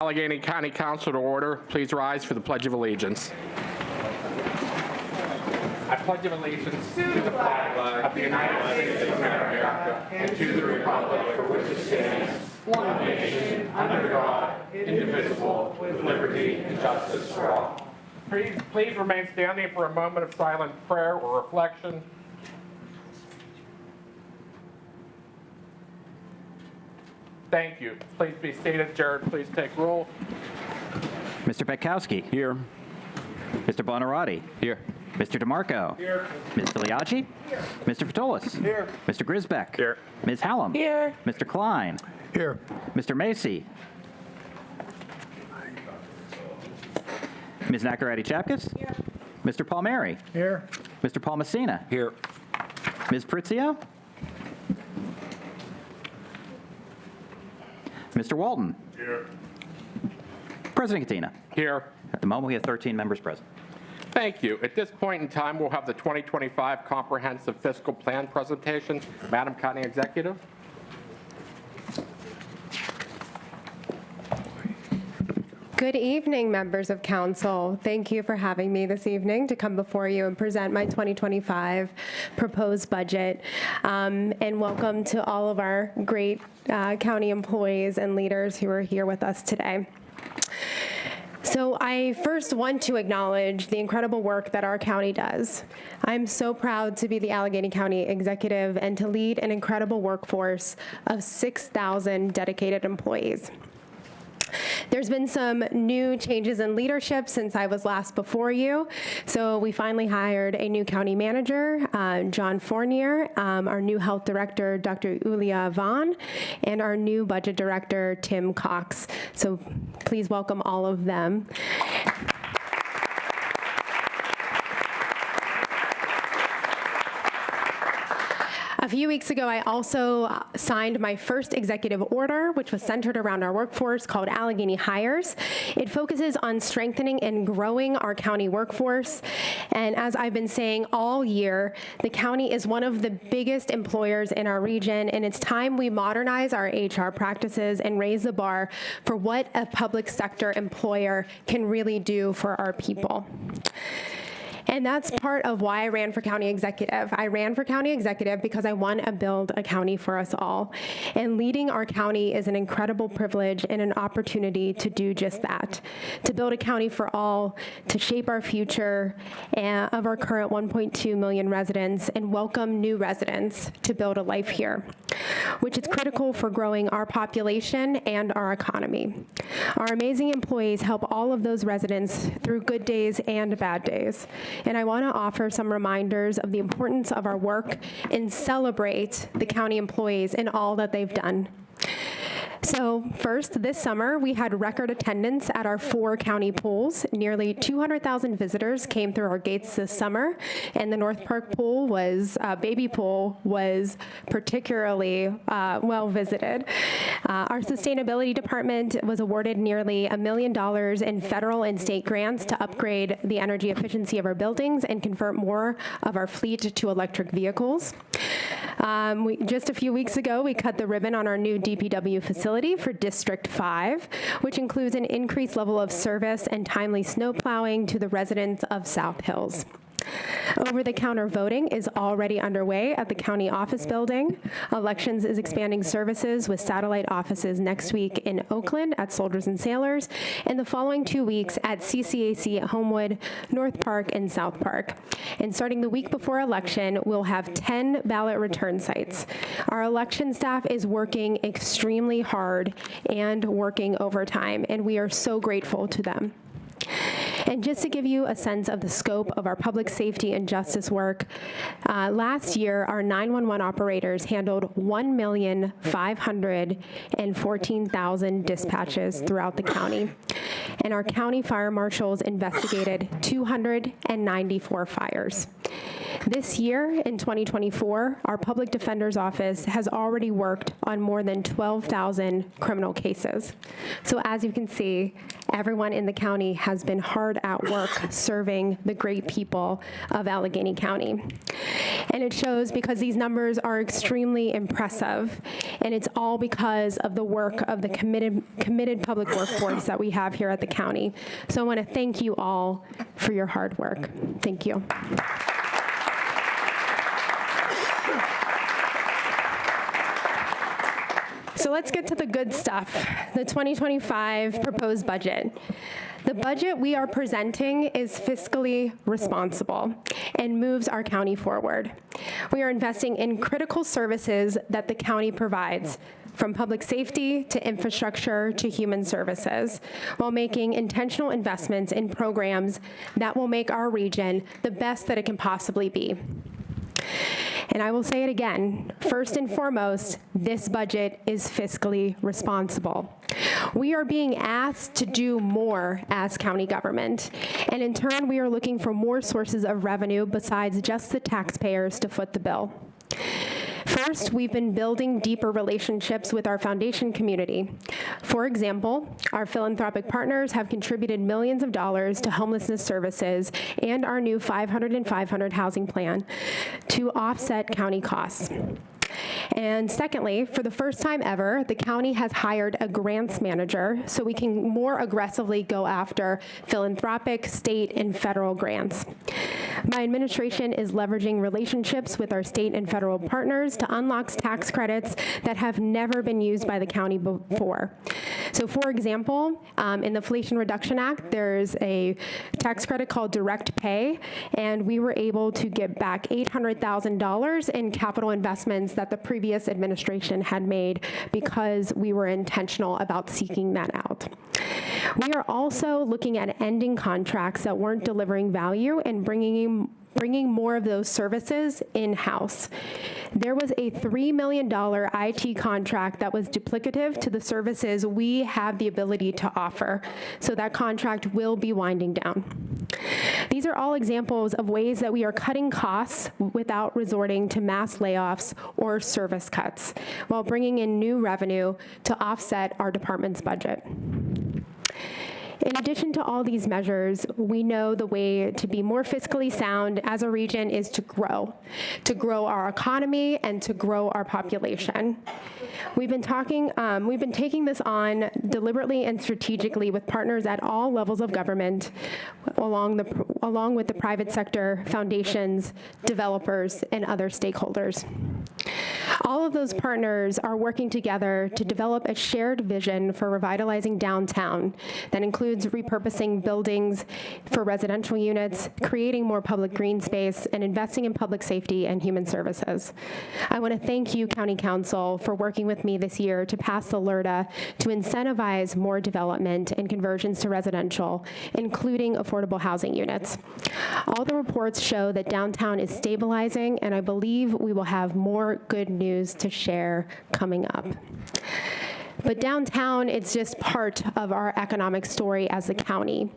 Allegheny County Council to order. Please rise for the Pledge of Allegiance. I pledge allegiance to the flag of the United States of America and to the republic for which it stands, one nation, under God, indivisible, with liberty and justice for all. Please remain standing for a moment of silent prayer or reflection. Thank you. Please be seated. Jared, please take roll. Mr. Petkowski. Here. Mr. Bonarotti. Here. Mr. DeMarco. Here. Ms. Filiaggi. Here. Mr. Fatolis. Here. Mr. Grisbeck. Here. Ms. Hallam. Here. Mr. Klein. Here. Mr. Macy. Ms. Nacarati-Chapkus. Here. Mr. Palmieri. Here. Mr. Paul Messina. Here. Ms. Pritzio. Mr. Walton. Here. President Katina. Here. At the moment, we have 13 members present. Thank you. At this point in time, we'll have the 2025 Comprehensive Fiscal Plan presentation. Madam County Executive. Good evening, members of council. Thank you for having me this evening to come before you and present my 2025 proposed budget. And welcome to all of our great county employees and leaders who are here with us today. So I first want to acknowledge the incredible work that our county does. I'm so proud to be the Allegheny County Executive and to lead an incredible workforce of 6,000 dedicated employees. There's been some new changes in leadership since I was last before you. So we finally hired a new county manager, John Fournier, our new health director, Dr. Ulia Vaughn, and our new budget director, Tim Cox. So please welcome all of them. A few weeks ago, I also signed my first executive order, which was centered around our workforce, called Allegheny Hires. It focuses on strengthening and growing our county workforce. And as I've been saying all year, the county is one of the biggest employers in our region, and it's time we modernize our HR practices and raise the bar for what a public sector employer can really do for our people. And that's part of why I ran for county executive. I ran for county executive because I want to build a county for us all. And leading our county is an incredible privilege and an opportunity to do just that, to build a county for all, to shape our future of our current 1.2 million residents and welcome new residents to build a life here, which is critical for growing our population and our economy. Our amazing employees help all of those residents through good days and bad days. And I want to offer some reminders of the importance of our work and celebrate the county employees and all that they've done. So first, this summer, we had record attendance at our 4 county pools. Nearly 200,000 visitors came through our gates this summer, and the North Park pool baby pool was particularly well visited. Our sustainability department was awarded nearly $1 million in federal and state grants to upgrade the energy efficiency of our buildings and convert more of our fleet to electric vehicles. Just a few weeks ago, we cut the ribbon on our new DPW facility for District 5, which includes an increased level of service and timely snow plowing to the residents of South Hills. Over-the-counter voting is already underway at the county office building. Elections is expanding services with satellite offices next week in Oakland at Soldiers and Sailors, and the following 2 weeks at CCAC at Homewood, North Park, and South Park. And starting the week before election, we'll have 10 ballot return sites. Our election staff is working extremely hard and working overtime, and we are so grateful to them. And just to give you a sense of the scope of our public safety and justice work, last year our 911 operators handled 1,514,000 dispatches throughout the county. and our county fire marshals investigated 294 fires. This year, in 2024, our public defender's office has already worked on more than 12,000 criminal cases. So as you can see, everyone in the county has been hard at work serving the great people of Allegheny County. And it shows because these numbers are extremely impressive, and it's all because of the work of the committed public workforce that we have here at the county. So I want to thank you all for your hard work. Thank you. So let's get to the good stuff, the 2025 proposed budget. The budget we are presenting is fiscally responsible and moves our county forward. We are investing in critical services that the county provides, from public safety to infrastructure to human services, while making intentional investments in programs that will make our region the best that it can possibly be. And I will say it again, first and foremost, this budget is fiscally responsible. We are being asked to do more as county government, and in turn, we are looking for more sources of revenue besides just the taxpayers to foot the bill. First, we've been building deeper relationships with our foundation community. For example, our philanthropic partners have contributed millions of dollars to homelessness services and our new 500 and 500 housing plan to offset county costs. And secondly, for the first time ever, the county has hired a grants manager so we can more aggressively go after philanthropic, state, and federal grants. My administration is leveraging relationships with our state and federal partners to unlock tax credits that have never been used by the county before. So for example, in the Inflation Reduction Act, there's a tax credit called direct pay, and we were able to get back $800,000 in capital investments that the previous administration had made because we were intentional about seeking that out. We are also looking at ending contracts that weren't delivering value and bringing more of those services in-house. There was a $3 million IT contract that was duplicative to the services we have the ability to offer, so that contract will be winding down. These are all examples of ways that we are cutting costs without resorting to mass layoffs or service cuts, while bringing in new revenue to offset our department's budget. In addition to all these measures, we know the way to be more fiscally sound as a region is to grow our economy and to grow our population. We've been taking this on deliberately and strategically with partners at all levels of government, along with the private sector, foundations, developers, and other stakeholders. All of those partners are working together to develop a shared vision for revitalizing downtown that includes repurposing buildings for residential units, creating more public green space, and investing in public safety and human services. I want to thank you, County Council, for working with me this year to pass the LRTA to incentivize more development and conversions to residential, including affordable housing units. All the reports show that downtown is stabilizing, and I believe we will have more good news to share coming up. But downtown, it's just part of our economic story as a county.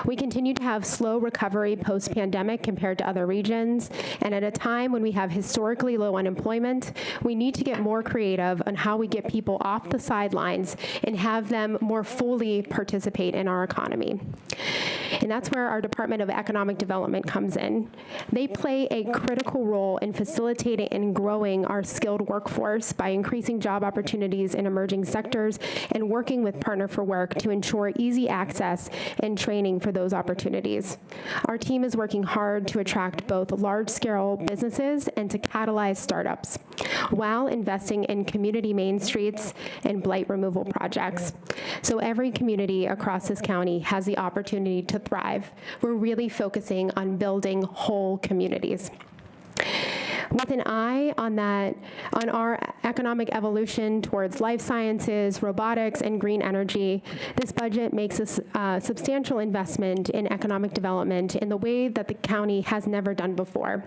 We continue to have slow recovery post-pandemic compared to other regions, and at a time when we have historically low unemployment, we need to get more creative on how we get people off the sidelines and have them more fully participate in our economy. And that's where our Department of Economic Development comes in. They play a critical role in facilitating and growing our skilled workforce by increasing job opportunities in emerging sectors and working with Partner for Work to ensure easy access and training for those opportunities. Our team is working hard to attract both large-scale businesses and to catalyze startups, while investing in community main streets and blight removal projects. So every community across this county has the opportunity to thrive. We're really focusing on building whole communities. With an eye on our economic evolution towards life sciences, robotics, and green energy, this budget makes a substantial investment in economic development in the way that the county has never done before.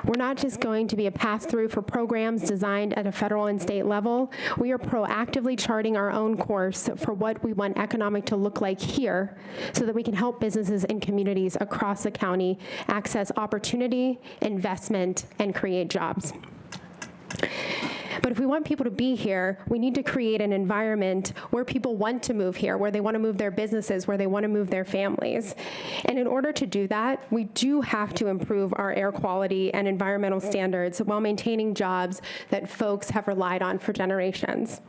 We're not just going to be a pass-through for programs designed at a federal and state level. We are proactively charting our own course for what we want economic to look like here so that we can help businesses and communities across the county access opportunity, investment, and create jobs. But if we want people to be here, we need to create an environment where people want to move here, where they want to move their businesses, where they want to move their families. And in order to do that, we do have to improve our air quality and environmental standards while maintaining jobs that folks have relied on for generations.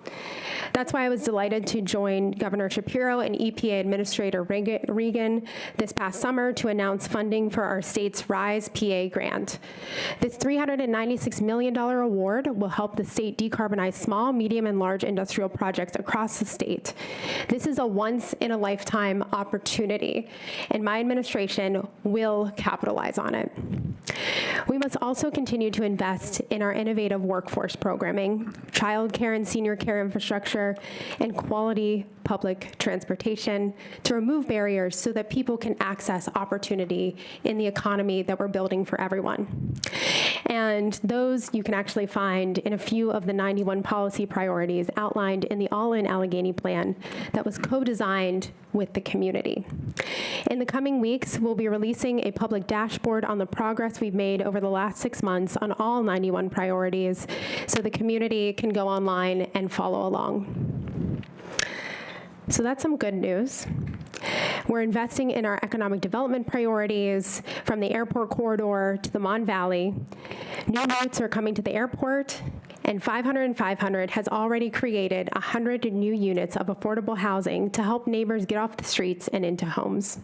That's why I was delighted to join Governor Shapiro and EPA Administrator Regan this past summer to announce funding for our state's RISE PA grant. This $396 million award will help the state decarbonize small, medium, and large industrial projects across the state. This is a once-in-a-lifetime opportunity, and my administration will capitalize on it. We must also continue to invest in our innovative workforce programming, child care and senior care infrastructure, and quality public transportation to remove barriers so that people can access opportunity in the economy that we're building for everyone. And those you can actually find in a few of the 91 policy priorities outlined in the All-In Allegheny Plan that was co-designed with the community. In the coming weeks, we'll be releasing a public dashboard on the progress we've made over the last 6 months on all 91 priorities so the community can go online and follow along. So that's some good news. We're investing in our economic development priorities from the airport corridor to the Mon Valley. New routes are coming to the airport, and 500 and 500 has already created 100 new units of affordable housing to help neighbors get off the streets and into homes.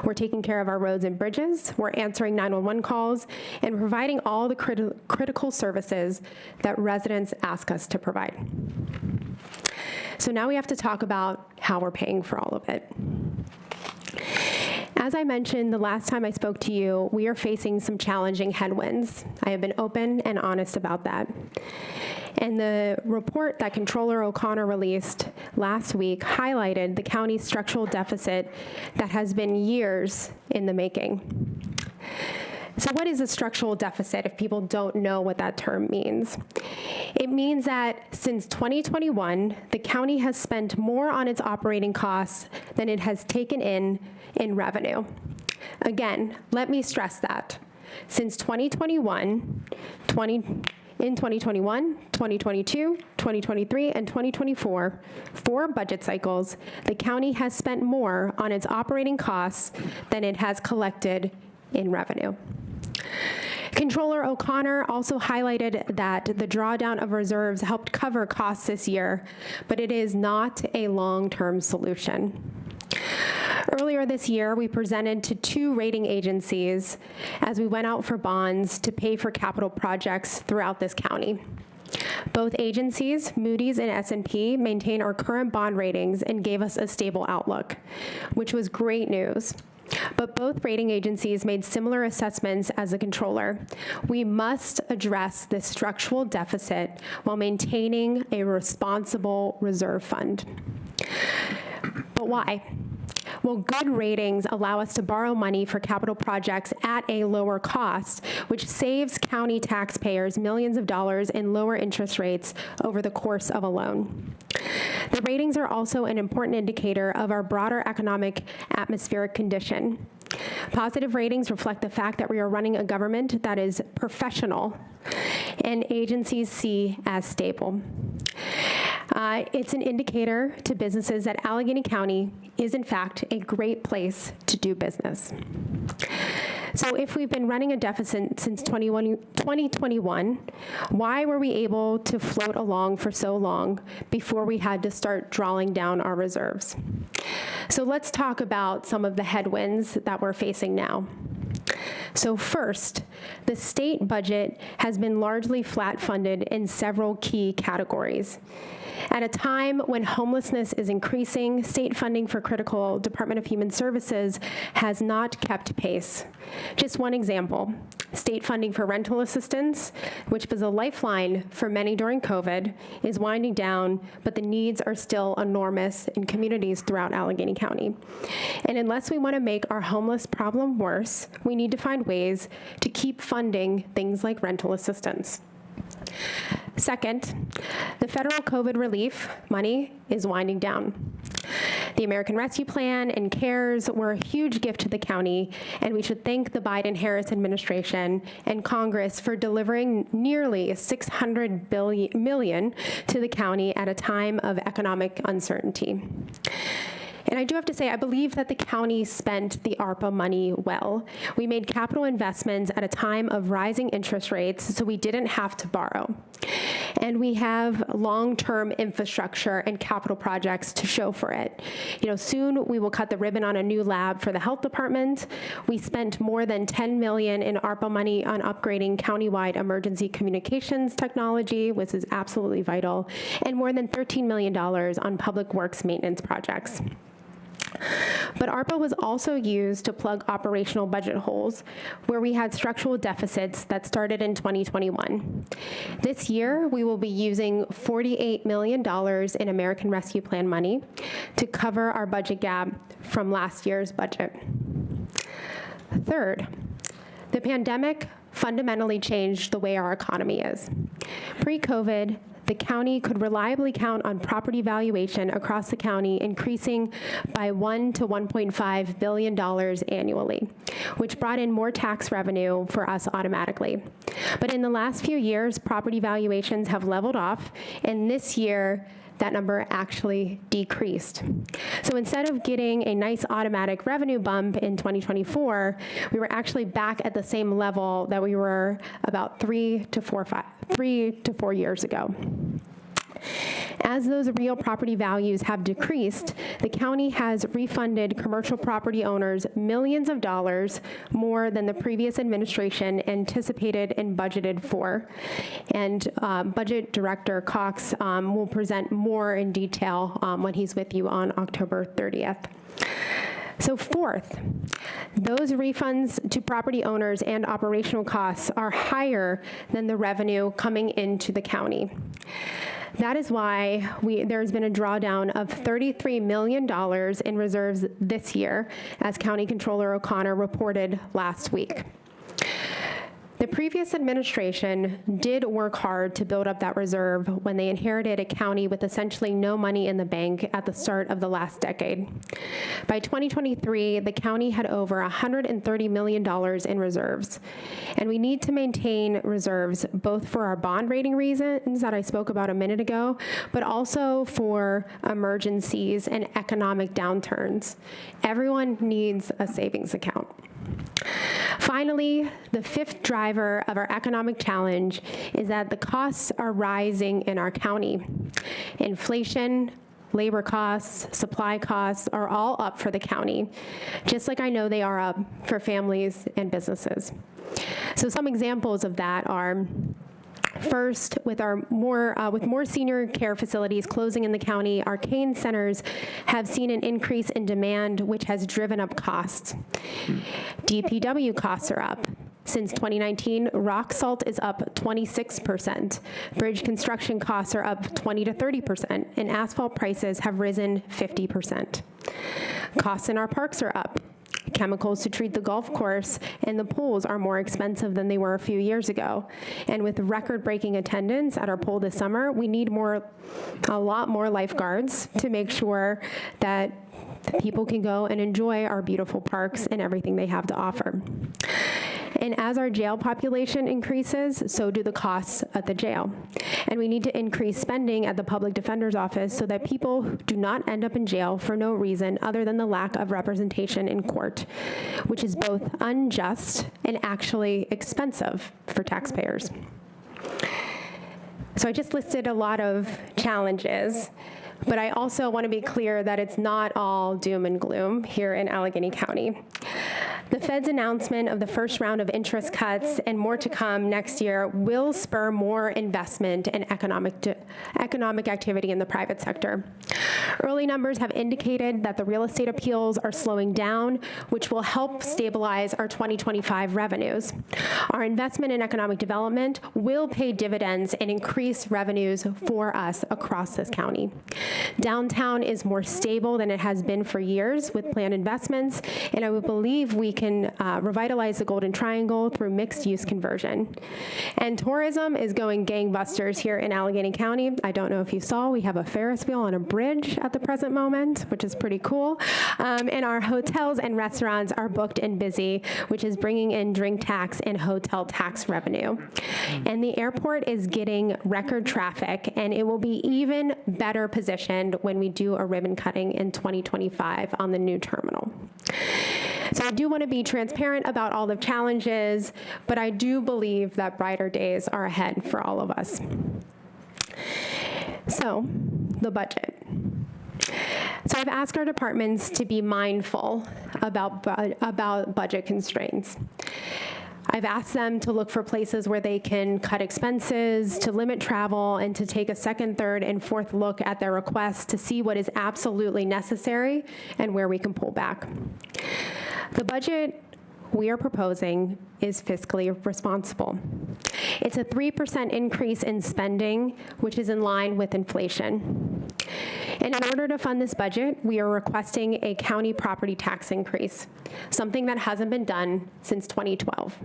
We're taking care of our roads and bridges, we're answering 911 calls, and providing all the critical services that residents ask us to provide. So now we have to talk about how we're paying for all of it. As I mentioned the last time I spoke to you, we are facing some challenging headwinds. I have been open and honest about that. And the report that Comptroller O'Connor released last week highlighted the county's structural deficit that has been years in the making. So what is a structural deficit if people don't know what that term means? It means that since 2021, the county has spent more on its operating costs than it has taken in revenue. Again, let me stress that. Since 2021, 2022, 2023, and 2024, 4 budget cycles, the county has spent more on its operating costs than it has collected in revenue. Comptroller O'Connor also highlighted that the drawdown of reserves helped cover costs this year, but it is not a long-term solution. Earlier this year, we presented to 2 rating agencies as we went out for bonds to pay for capital projects throughout this county. Both agencies, Moody's and S&P, maintain our current bond ratings and gave us a stable outlook, which was great news. But both rating agencies made similar assessments as the comptroller. We must address this structural deficit while maintaining a responsible reserve fund. But why? Well, good ratings allow us to borrow money for capital projects at a lower cost, which saves county taxpayers millions of dollars in lower interest rates over the course of a loan. The ratings are also an important indicator of our broader economic atmospheric condition. Positive ratings reflect the fact that we are running a government that is professional and agencies see as stable. It's an indicator to businesses that Allegheny County is, in fact, a great place to do business. So if we've been running a deficit since 2021, why were we able to float along for so long before we had to start drawing down our reserves? So let's talk about some of the headwinds that we're facing now. So first, the state budget has been largely flat funded in several key categories. At a time when homelessness is increasing, state funding for critical Department of Human Services has not kept pace. Just one example, state funding for rental assistance, which was a lifeline for many during COVID, is winding down, but the needs are still enormous in communities throughout Allegheny County. And unless we want to make our homeless problem worse, we need to find ways to keep funding things like rental assistance. Second, the federal COVID relief money is winding down. The American Rescue Plan and CARES were a huge gift to the county, and we should thank the Biden-Harris administration and Congress for delivering nearly $600 million to the county at a time of economic uncertainty. And I do have to say, I believe that the county spent the ARPA money well. We made capital investments at a time of rising interest rates, so we didn't have to borrow. And we have long-term infrastructure and capital projects to show for it. Soon we will cut the ribbon on a new lab for the health department. We spent more than $10 million in ARPA money on upgrading countywide emergency communications technology, which is absolutely vital, and more than $13 million on public works maintenance projects. But ARPA was also used to plug operational budget holes where we had structural deficits that started in 2021. This year, we will be using $48 million in American Rescue Plan money to cover our budget gap from last year's budget. Third, the pandemic fundamentally changed the way our economy is. Pre-COVID, the county could reliably count on property valuation across the county increasing by $1 to $1.5 billion annually, which brought in more tax revenue for us automatically. But in the last few years, property valuations have leveled off, and this year, that number actually decreased. So instead of getting a nice automatic revenue bump in 2024, we were actually back at the same level that we were about 3 to 4 years ago. As those real property values have decreased, the county has refunded commercial property owners millions of dollars more than the previous administration anticipated and budgeted for. And Budget Director Cox will present more in detail when he's with you on October 30th. So fourth, those refunds to property owners and operational costs are higher than the revenue coming into the county. That is why there's been a drawdown of $33 million in reserves this year, as County Controller O'Connor reported last week. The previous administration did work hard to build up that reserve when they inherited a county with essentially no money in the bank at the start of the last decade. By 2023, the county had over $130 million in reserves. And we need to maintain reserves both for our bond rating reasons that I spoke about a minute ago, but also for emergencies and economic downturns. Everyone needs a savings account. Finally, the fifth driver of our economic challenge is that the costs are rising in our county. Inflation, labor costs, supply costs are all up for the county, just like I know they are up for families and businesses. So some examples of that are, first, with more senior care facilities closing in the county, our cane centers have seen an increase in demand, which has driven up costs. DPW costs are up. Since 2019, rock salt is up 26%. Bridge construction costs are up 20 to 30%, and asphalt prices have risen 50%. Costs in our parks are up. Chemicals to treat the golf course and the pools are more expensive than they were a few years ago. And with record-breaking attendance at our pool this summer, we need a lot more lifeguards to make sure that people can go and enjoy our beautiful parks and everything they have to offer. And as our jail population increases, so do the costs at the jail. And we need to increase spending at the public defender's office so that people do not end up in jail for no reason other than the lack of representation in court, which is both unjust and actually expensive for taxpayers. So I just listed a lot of challenges, but I also want to be clear that it's not all doom and gloom here in Allegheny County. The Fed's announcement of the first round of interest cuts and more to come next year will spur more investment and economic activity in the private sector. Early numbers have indicated that the real estate appeals are slowing down, which will help stabilize our 2025 revenues. Our investment in economic development will pay dividends and increase revenues for us across this county. Downtown is more stable than it has been for years with planned investments, and I would believe we can revitalize the Golden Triangle through mixed-use conversion. And tourism is going gangbusters here in Allegheny County. I don't know if you saw, we have a Ferris wheel on a bridge at the present moment, which is pretty cool. And our hotels and restaurants are booked and busy, which is bringing in drink tax and hotel tax revenue. And the airport is getting record traffic, and it will be even better positioned when we do a ribbon cutting in 2025 on the new terminal. So I do want to be transparent about all the challenges, but I do believe that brighter days are ahead for all of us. So, the budget. So I've asked our departments to be mindful about budget constraints. I've asked them to look for places where they can cut expenses, to limit travel, and to take a second, third, and fourth look at their requests to see what is absolutely necessary and where we can pull back. The budget we are proposing is fiscally responsible. It's a 3% increase in spending, which is in line with inflation. And in order to fund this budget, we are requesting a county property tax increase, something that hasn't been done since 2012.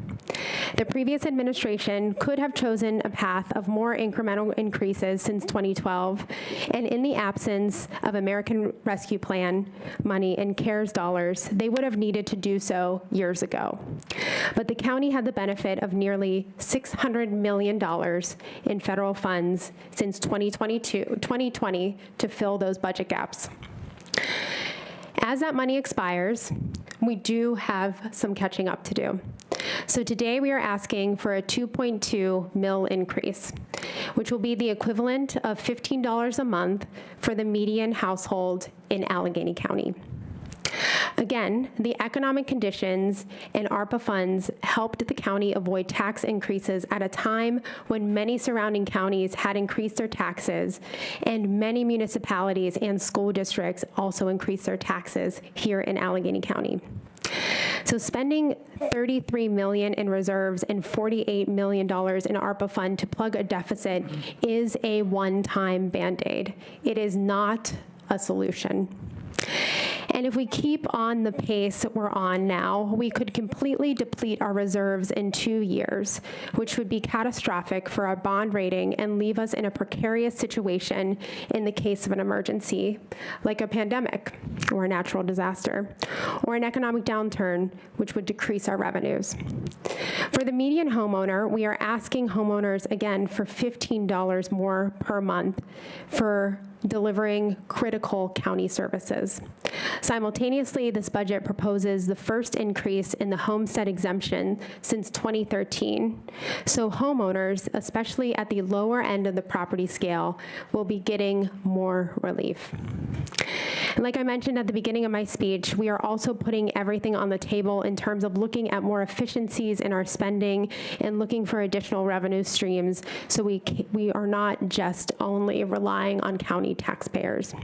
The previous administration could have chosen a path of more incremental increases since 2012, and in the absence of American Rescue Plan money and CARES dollars, they would have needed to do so years ago. But the county had the benefit of nearly $600 million in federal funds since 2020 to fill those budget gaps. As that money expires, we do have some catching up to do. So today we are asking for a 2.2 mil increase, which will be the equivalent of $15 a month for the median household in Allegheny County. Again, the economic conditions and ARPA funds helped the county avoid tax increases at a time when many surrounding counties had increased their taxes, and many municipalities and school districts also increased their taxes here in Allegheny County. So spending $33 million in reserves and $48 million in ARPA fund to plug a deficit is a one-time Band-Aid. It is not a solution. And if we keep on the pace we're on now, we could completely deplete our reserves in 2 years, which would be catastrophic for our bond rating and leave us in a precarious situation in the case of an emergency, like a pandemic or a natural disaster, or an economic downturn, which would decrease our revenues. For the median homeowner, we are asking homeowners, again, for $15 more per month for delivering critical county services. Simultaneously, this budget proposes the first increase in the homestead exemption since 2013. So homeowners, especially at the lower end of the property scale, will be getting more relief. And like I mentioned at the beginning of my speech, we are also putting everything on the table in terms of looking at more efficiencies in our spending and looking for additional revenue streams, so we are not just only relying on county taxpayers.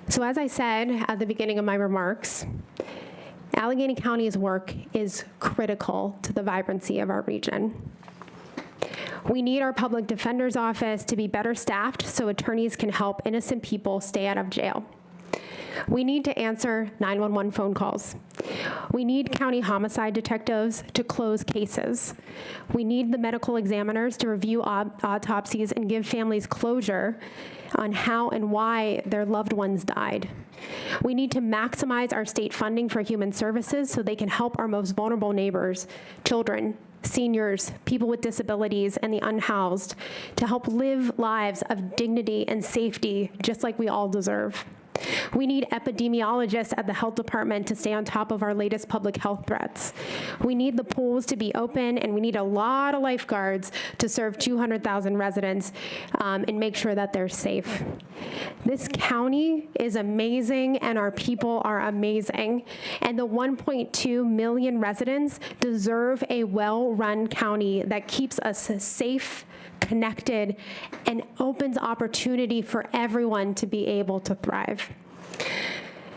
So as I said at the beginning of my remarks, Allegheny County's work is critical to the vibrancy of our region. We need our public defender's office to be better staffed so attorneys can help innocent people stay out of jail. We need to answer 911 phone calls. We need county homicide detectives to close cases. We need the medical examiners to review autopsies and give families closure on how and why their loved ones died. We need to maximize our state funding for human services so they can help our most vulnerable neighbors, children, seniors, people with disabilities, and the unhoused to help live lives of dignity and safety just like we all deserve. We need epidemiologists at the health department to stay on top of our latest public health threats. We need the pools to be open, and we need a lot of lifeguards to serve 200,000 residents and make sure that they're safe. This county is amazing, and our people are amazing. And the 1.2 million residents deserve a well-run county that keeps us safe, connected, and opens opportunity for everyone to be able to thrive.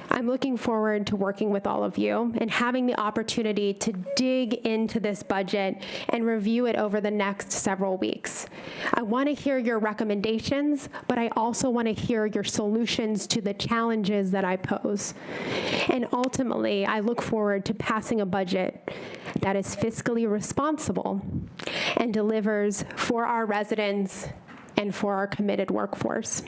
I'm looking forward to working with all of you and having the opportunity to dig into this budget and review it over the next several weeks. I want to hear your recommendations, but I also want to hear your solutions to the challenges that I pose. And ultimately, I look forward to passing a budget that is fiscally responsible and delivers for our residents and for our committed workforce.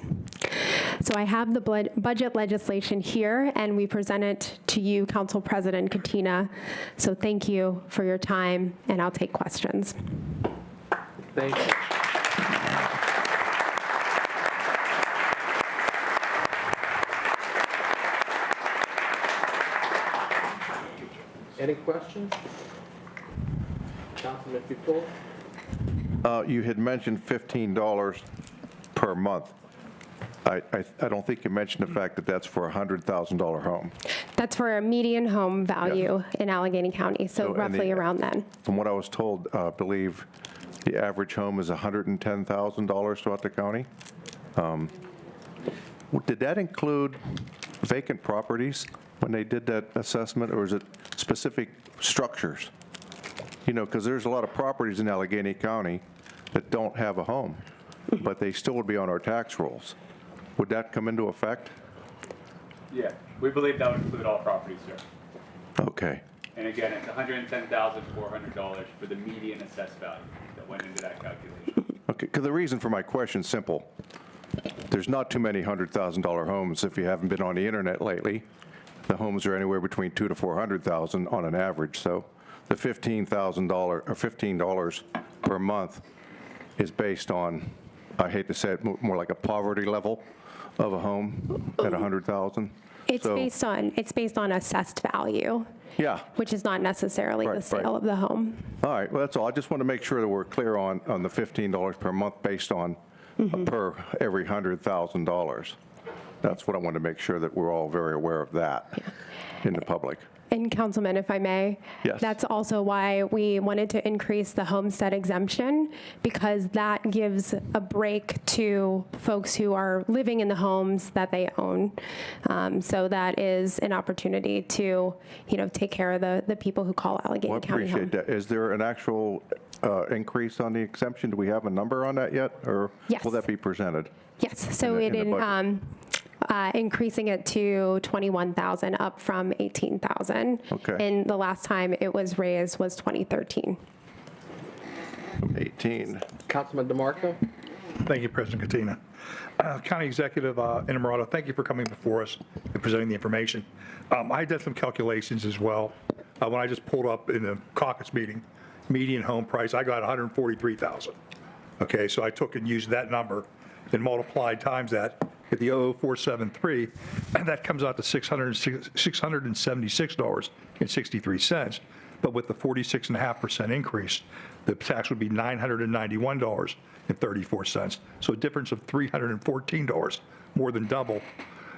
So I have the budget legislation here, and we present it to you, Council President Katina. So thank you for your time, and I'll take questions. Thank you. Any questions? Councilman Butoll? You had mentioned $15 per month. I don't think you mentioned the fact that that's for a $100,000 home. That's for a median home value in Allegheny County, so and roughly around then. From what I was told, I believe the average home is $110,000 throughout the county. Did that include vacant properties when they did that assessment, or is it specific structures? You know, because there's a lot of properties in Allegheny County that don't have a home, but they still would be on our tax rolls. Would that come into effect? Yeah, we believe that would include all properties, sir. Okay. And again, it's $110,400 for the median assessed value that went into that calculation. Okay, because the reason for my question is simple. There's not too many $100,000 homes if you haven't been on the internet lately. The homes are anywhere between $200,000 to $400,000 on an average. So the $15,000 or $15 per month is based on, I hate to say it, more like a poverty level of a home at $100,000. It's based on assessed value, Yeah. which is not necessarily the Right, sale right. of the home. All right, well, that's all. I just want to make sure that we're clear on the $15 per month based on per every $100,000. That's what I want to make sure that we're all very aware of that in the public. And Councilman, if I may, Yes. that's also why we wanted to increase the homestead exemption, because that gives a break to folks who are living in the homes that they own. So that is an opportunity to, take care of the people who call Allegheny Well, I County home. appreciate that. Is there an actual increase on the exemption? Do we have a number on that yet, or Yes. will that be presented? Yes, so in it the budget? increasing it to 21,000 up from 18,000. Okay. And the last time it was raised was 2013. 18. Councilman DeMarco? Thank you, President Katina. County Executive Innamorato, thank you for coming before us and presenting the information. I did some calculations as well. When I just pulled up in the caucus meeting, median home price, I got 143,000. Okay, so I took and used that number and multiplied times that at the 00473, and that comes out to $676.63. But with the 46.5% increase, the tax would be $991.34. So a difference of $314, more than double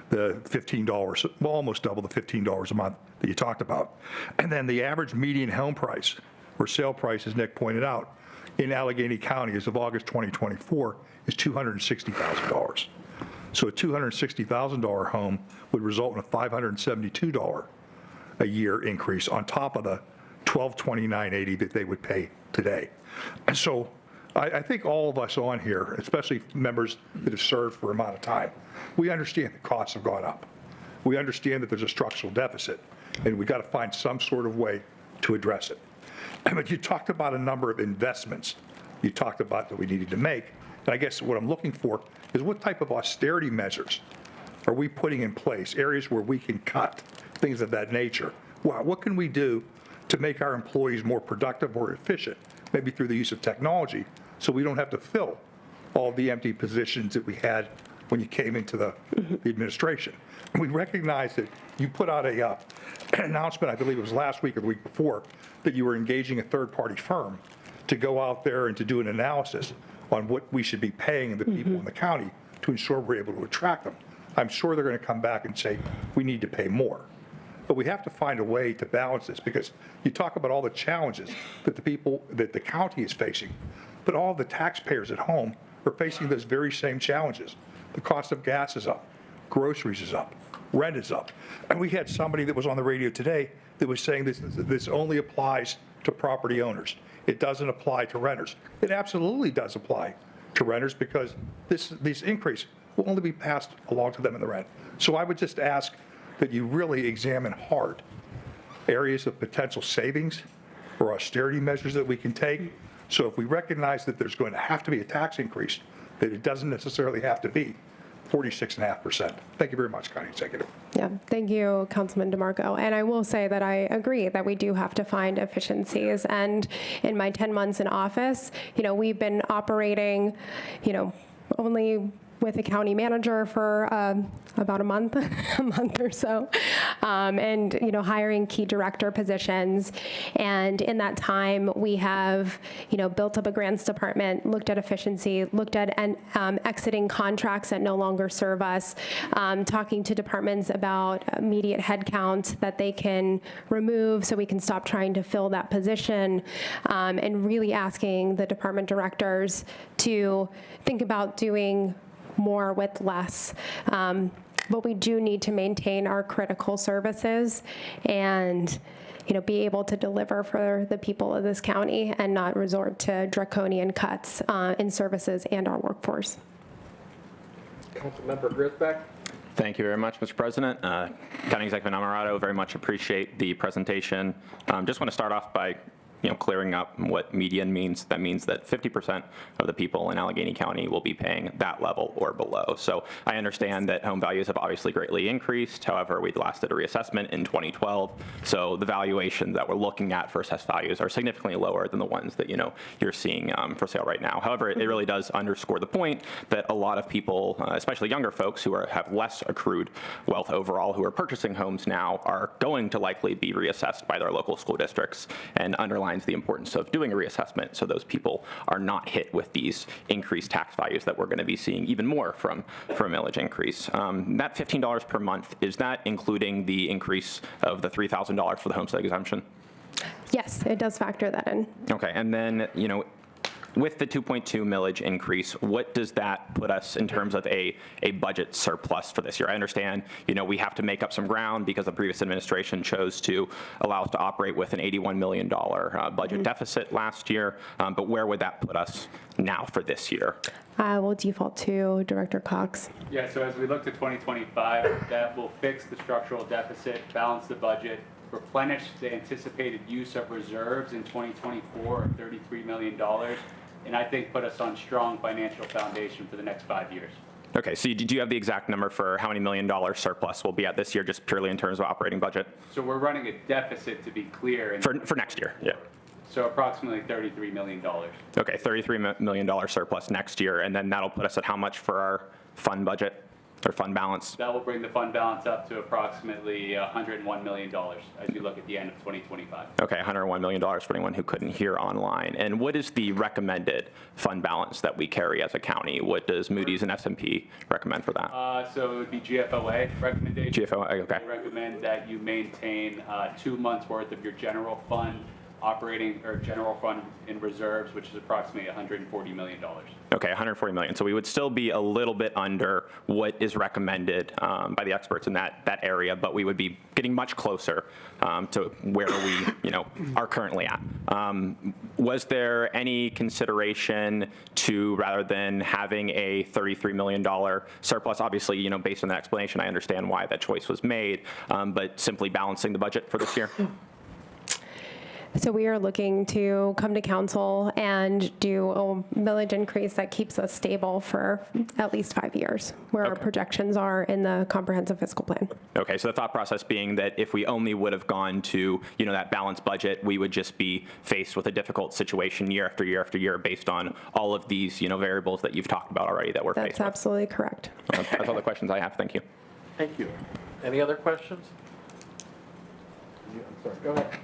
the $15, well, almost double the $15 a month that you talked about. And then the average median home price, or sale price, as Nick pointed out, in Allegheny County as of August 2024 is $260,000. So a $260,000 home would result in a $572 a year increase on top of the $1,229.80 that they would pay today. And so I think all of us on here, especially members that have served for an amount of time, we understand the costs have gone up. We understand that there's a structural deficit, and we've got to find some sort of way to address it. But you talked about a number of investments you talked about that we needed to make. And I guess what I'm looking for is what type of austerity measures are we putting in place, areas where we can cut, things of that nature. What can we do to make our employees more productive, more efficient, maybe through the use of technology, so we don't have to fill all the empty positions that we had when you came into the administration. And we recognize that you put out an announcement, I believe it was last week or the week before, that you were engaging a third-party firm to go out there and to do an analysis on what we should be paying the people in the county to ensure we're able to attract them. I'm sure they're going to come back and say, we need to pay more. But we have to find a way to balance this, because you talk about all the challenges that the county is facing, but all the taxpayers at home are facing those very same challenges. The cost of gas is up, groceries is up, rent is up. And we had somebody that was on the radio today that was saying this only applies to property owners. It doesn't apply to renters. It absolutely does apply to renters because these increase will only be passed along to them in the rent. So I would just ask that you really examine hard areas of potential savings or austerity measures that we can take. So if we recognize that there's going to have to be a tax increase, that it doesn't necessarily have to be 46.5%. Thank you very much, County Executive. Yeah, thank you, Councilman DeMarco. And I will say that I agree that we do have to find efficiencies. And in my 10 months in office, we've been operating, only with a county manager for about a month or so, and hiring key director positions. And in that time, we have built up a grants department, looked at efficiency, looked at exiting contracts that no longer serve us, talking to departments about immediate headcount that they can remove so we can stop trying to fill that position, and really asking the department directors to think about doing more with less. But we do need to maintain our critical services and be able to deliver for the people of this county and not resort to draconian cuts in services and our workforce. Councilmember Grisbeck. Thank you very much, Mr. President. County Executive Innamorato, very much appreciate the presentation. Just want to start off by clearing up what median means. That means that 50% of the people in Allegheny County will be paying that level or below. So I understand that home values have obviously greatly increased. However, we last did a reassessment in 2012. So the valuations that we're looking at for assessed values are significantly lower than the ones that you're seeing for sale right now. However, it really does underscore the point that a lot of people, especially younger folks who have less accrued wealth overall, who are purchasing homes now, are going to likely be reassessed by their local school districts, and underlines the importance of doing a reassessment so those people are not hit with these increased tax values that we're going to be seeing even more from a millage increase. That $15 per month, is that including the increase of the $3,000 for the homestead exemption? Yes, it does factor that in. Okay, and then, with the 2.2 millage increase, what does that put us in terms of a budget surplus for this year? I understand, we have to make up some ground because the previous administration chose to allow us to operate with an $81 million budget deficit last year, but where would that put us now for this year? I will default to Director Cox. Yeah, so as we look to 2025, that will fix the structural deficit, balance the budget, replenish the anticipated use of reserves in 2024 of $33 million, and I think put us on strong financial foundation for the next 5 years. Okay, so do you have the exact number for how many $1 million surplus we'll be at this year, just purely in terms of operating budget? So we're running a deficit, to be clear. And For next year, yeah. So approximately $33 million. Okay, $33 million surplus next year, and then that'll put us at how much for our fund budget or fund balance? That will bring the fund balance up to approximately $101 million as you look at the end of 2025. Okay, $101 million for anyone who couldn't hear online. And what is the recommended fund balance that we carry as a county? What does Moody's and S&P recommend for that? So it would be GFOA recommendation. GFOA, okay. They recommend that you maintain 2 months worth of your general fund operating or general fund in reserves, which is approximately $140 million. Okay, $140 million. So we would still be a little bit under what is recommended by the experts in that area, but we would be getting much closer to where we, are currently at. Was there any consideration to, rather than having a $33 million surplus, obviously, based on that explanation, I understand why that choice was made, but simply balancing the budget for this year? So we are looking to come to council and do a millage increase that keeps us stable for at least 5 years, where our projections are in the comprehensive fiscal plan. Okay, so the thought process being that if we only would have gone to, that balanced budget, we would just be faced with a difficult situation year after year after year based on all of these, variables that you've talked about already that we're faced That's with. absolutely correct. That's all the questions I have. Thank you. Thank you. Any other questions? I'm sorry, go ahead.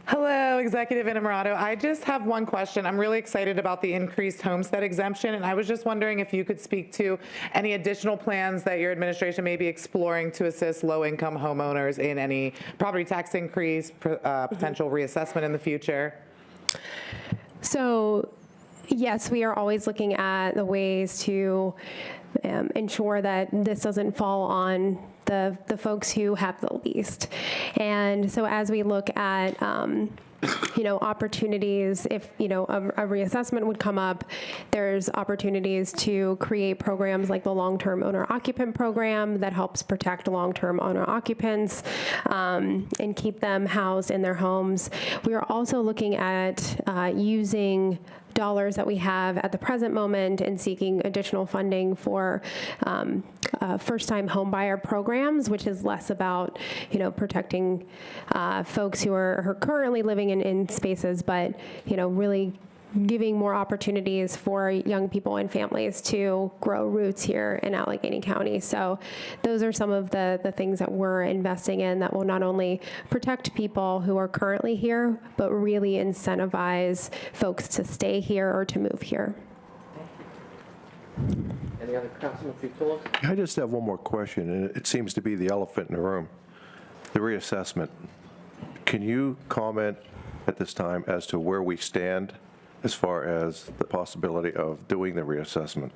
Hello, Executive Innamorato. I just have one question. I'm really excited about the increased homestead exemption, and I was just wondering if you could speak to any additional plans that your administration may be exploring to assist low-income homeowners in any property tax increase, potential reassessment in the future. So, yes, we are always looking at the ways to ensure that this doesn't fall on the folks who have the least. And so as we look at opportunities, if, a reassessment would come up, there's opportunities to create programs like the long-term owner-occupant program that helps protect long-term owner-occupants and keep them housed in their homes. We are also looking at using dollars that we have at the present moment and seeking additional funding for first-time homebuyer programs, which is less about, protecting folks who are currently living in spaces, but, really giving more opportunities for young people and families to grow roots here in Allegheny County. So those are some of the things that we're investing in that will not only protect people who are currently here, but really incentivize folks to stay here or to move here. Any other Councilman Futulos? I just have one more question, and it seems to be the elephant in the room, the reassessment. Can you comment at this time as to where we stand as far as the possibility of doing the reassessment?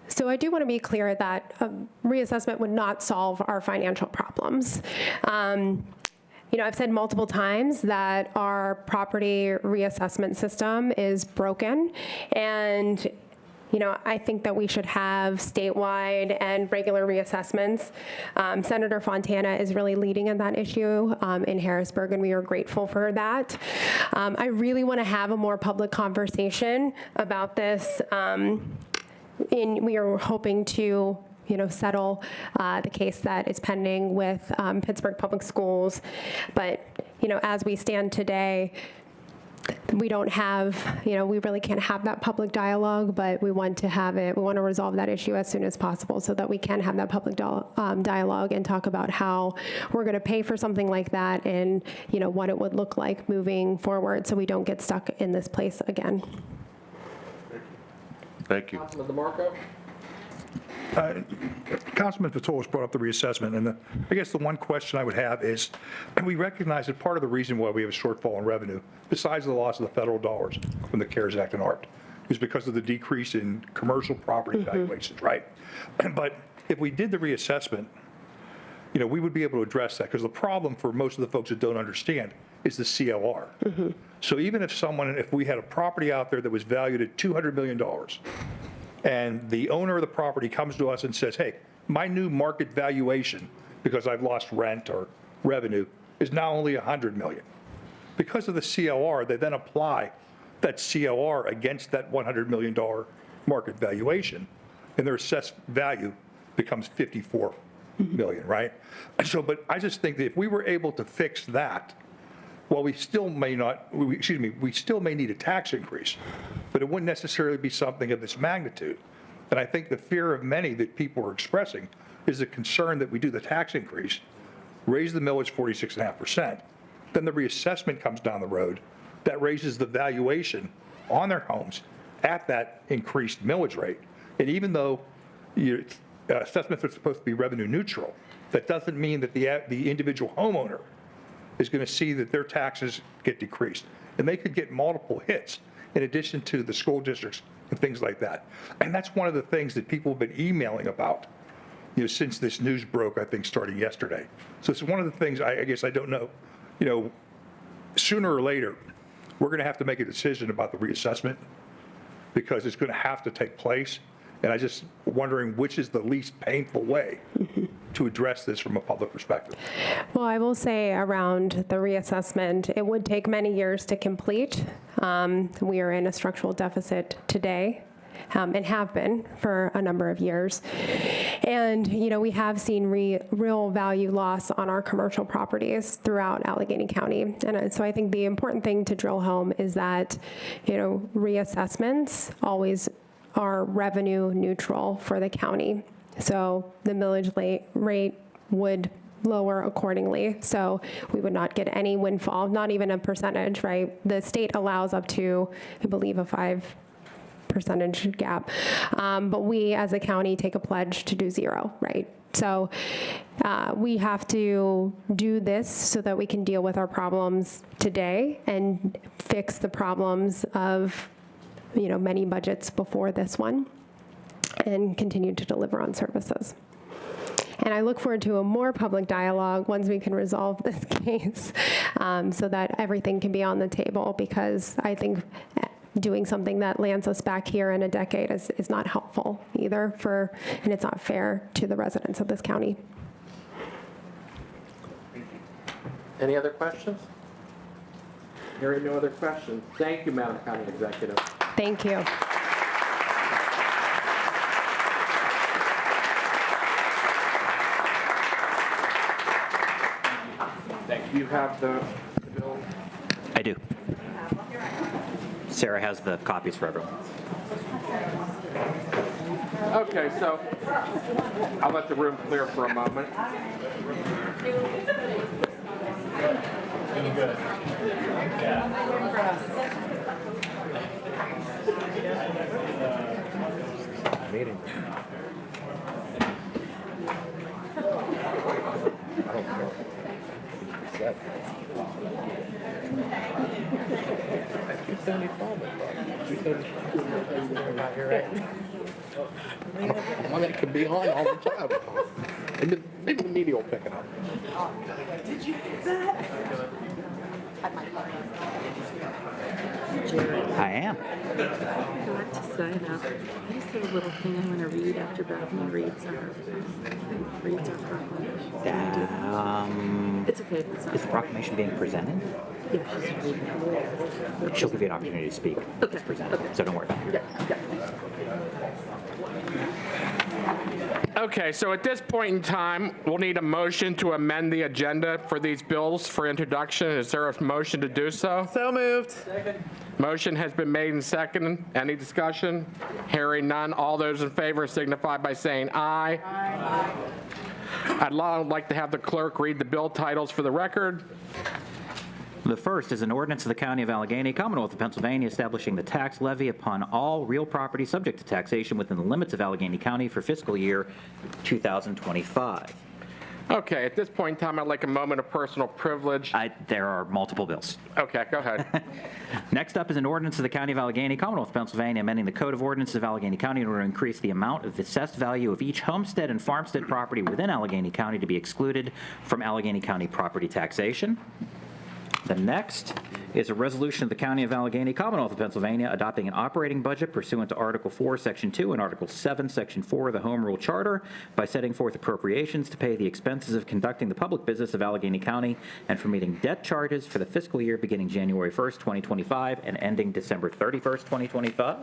So I do want to be clear that reassessment would not solve our financial problems. I've said multiple times that our property reassessment system is broken, and I think that we should have statewide and regular reassessments. Senator Fontana is really leading in that issue in Harrisburg, and we are grateful for that. I really want to have a more public conversation about this. We are hoping to settle the case that is pending with Pittsburgh Public Schools. But, as we stand today, we don't have, we really can't have that public dialogue, but we want to have it. We want to resolve that issue as soon as possible so that we can have that public dialogue and talk about how we're going to pay for something like that and, what it would look like moving forward so we don't get stuck in this place again. Thank you. Councilman DeMarco? Councilman Vitolis brought up the reassessment, and I guess the one question I would have is, we recognize that part of the reason why we have a shortfall in revenue, besides the loss of the federal dollars from the CARES Act and ARP, is because of the decrease in commercial property valuations, right? But if we did the reassessment, we would be able to address that, because the problem for most of the folks that don't understand is the CLR. So even if we had a property out there that was valued at $200 million, and the owner of the property comes to us and says, hey, my new market valuation, because I've lost rent or revenue, is now only $100 million. Because of the CLR, they then apply that CLR against that $100 million market valuation, and their assessed value becomes $54 million, right? So, but I just think that if we were able to fix that, well, we still may need a tax increase, but it wouldn't necessarily be something of this magnitude. And I think the fear of many that people are expressing is the concern that we do the tax increase, raise the millage 46.5%, then the reassessment comes down the road, that raises the valuation on their homes at that increased millage rate. And even though assessments are supposed to be revenue neutral, that doesn't mean that the individual homeowner is going to see that their taxes get decreased. And they could get multiple hits in addition to the school districts and things like that. And that's one of the things that people have been emailing about, since this news broke, I think, starting yesterday. So it's one of the things I guess I don't know, sooner or later, we're going to have to make a decision about the reassessment because it's going to have to take place. And I just wondering which is the least painful way to address this from a public perspective. Well, I will say around the reassessment, it would take many years to complete. We are in a structural deficit today. And have been for a number of years. And, we have seen real value loss on our commercial properties throughout Allegheny County. And so I think the important thing to drill home is that, reassessments always are revenue neutral for the county. So the millage rate would lower accordingly. So we would not get any windfall, not even a percentage, right? The state allows up to, I believe, a 5% gap. But we as a county take a pledge to do zero, right? So we have to do this so that we can deal with our problems today and fix the problems of many budgets before this one and continue to deliver on services. And I look forward to a more public dialogue once we can resolve this case so that everything can be on the table, because I think doing something that lands us back here in a decade is not helpful either and it's not fair to the residents of this county. Any other questions? Hearing no other questions. Thank you, Madam County Executive. Thank you. Thank you. You have the bill. I do. Sarah has the copies for everyone. Okay, so I'll let the room clear for a moment. Meeting. I don't care. 275. You're right. One that can be on all the time. Maybe the media will pick it up. Did you get that? I am. I forgot to sign up. I just have a little thing I want to read after Bethany reads our proclamation. It's okay if it's not. Is the proclamation being presented? Yeah, she's reading it. She'll give you an opportunity to speak. Okay, It's presented, okay. so don't worry about it. Yeah. Okay, so at this point in time, we'll need a motion to amend the agenda for these bills for introduction. Is there a motion to do so? So moved. Motion has been made and seconded. Any discussion? Hearing none. All those in favor signify by saying aye. Aye. I'd like to have the clerk read the bill titles for the record. The first is an ordinance of the County of Allegheny, Commonwealth of Pennsylvania, establishing the tax levy upon all real property subject to taxation within the limits of Allegheny County for fiscal year 2025. Okay, at this point in time, I'd like a moment of personal privilege. There are multiple bills. Okay, go ahead. Next up is an ordinance of the County of Allegheny, Commonwealth of Pennsylvania, amending the Code of Ordinances of Allegheny County in order to increase the amount of the assessed value of each homestead and farmstead property within Allegheny County to be excluded from Allegheny County property taxation. The next is a resolution of the County of Allegheny, Commonwealth of Pennsylvania, adopting an operating budget pursuant to Article 4, Section 2, and Article 7, Section 4 of the Home Rule Charter by setting forth appropriations to pay the expenses of conducting the public business of Allegheny County and for meeting debt charges for the fiscal year beginning January 1st, 2025 and ending December 31st, 2025.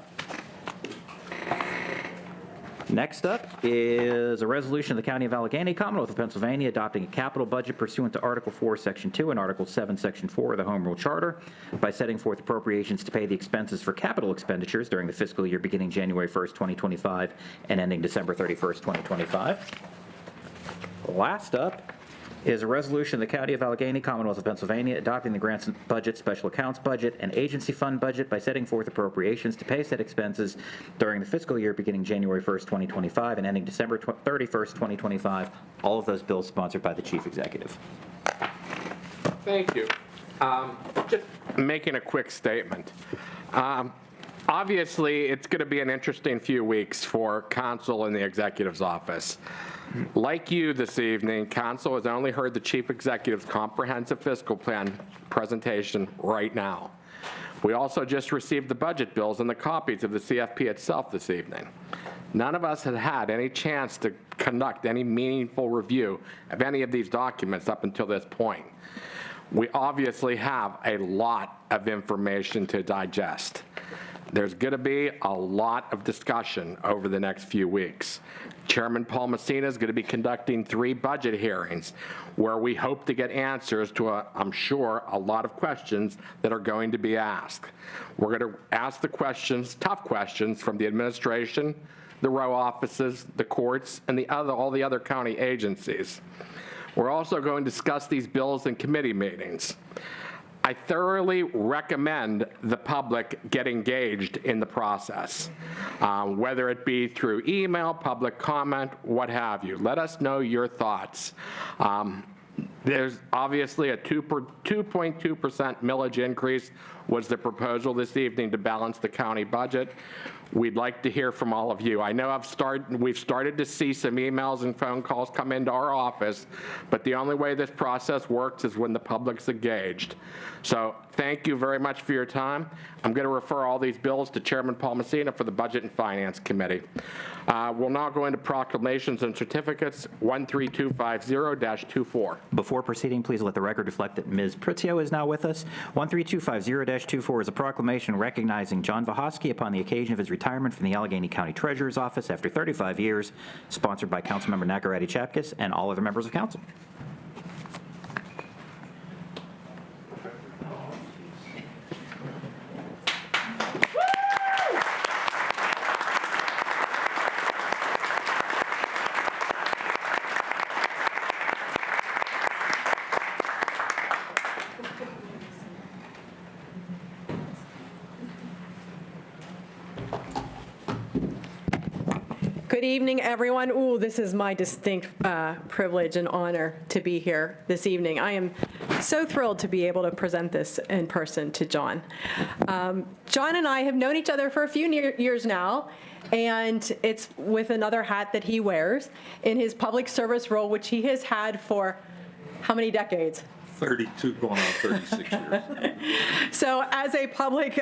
Next up is a resolution of the County of Allegheny, Commonwealth of Pennsylvania, adopting a capital budget pursuant to Article 4, Section 2, and Article 7, Section 4 of the Home Rule Charter by setting forth appropriations to pay the expenses for capital expenditures during the fiscal year beginning January 1st, 2025 and ending December 31st, 2025. Last up is a resolution of the County of Allegheny, Commonwealth of Pennsylvania, adopting the grants budget, special accounts budget, and agency fund budget by setting forth appropriations to pay said expenses during the fiscal year beginning January 1st, 2025 and ending December 31st, 2025. All of those bills sponsored by the Chief Executive. Thank you. Just making a quick statement. Obviously, it's going to be an interesting few weeks for council and the executive's office. Like you this evening, council has only heard the chief executive's comprehensive fiscal plan presentation right now. We also just received the budget bills and the copies of the CFP itself this evening. None of us had had any chance to conduct any meaningful review of any of these documents up until this point. We obviously have a lot of information to digest. There's going to be a lot of discussion over the next few weeks. Chairman Paul Messina is going to be conducting 3 budget hearings where we hope to get answers to, I'm sure, a lot of questions that are going to be asked. We're going to ask the questions, tough questions, from the administration, the row offices, the courts, and all the other county agencies. We're also going to discuss these bills in committee meetings. I thoroughly recommend the public get engaged in the process, whether it be through email, public comment, what have you. Let us know your thoughts. There's obviously a 2.2% millage increase was the proposal this evening to balance the county budget. We'd like to hear from all of you. I know we've started to see some emails and phone calls come into our office, but the only way this process works is when the public's engaged. So thank you very much for your time. I'm going to refer all these bills to Chairman Paul Messina for the Budget and Finance Committee. We'll now go into proclamations and certificates 13250-24. Before proceeding, please let the record reflect that Ms. Pritzio is now with us. 13250-24 is a proclamation recognizing John Vahosky upon the occasion of his retirement from the Allegheny County Treasurer's Office after 35 years, sponsored by Councilmember Nakaradi Chapkus and all other members of council. Good evening, everyone. Ooh, this is my distinct privilege and honor to be here this evening. I am so thrilled to be able to present this in person to John. John and I have known each other for a few years now, and it's with another hat that he wears in his public service role, which he has had for how many decades? 32 going on 36 years. So as a public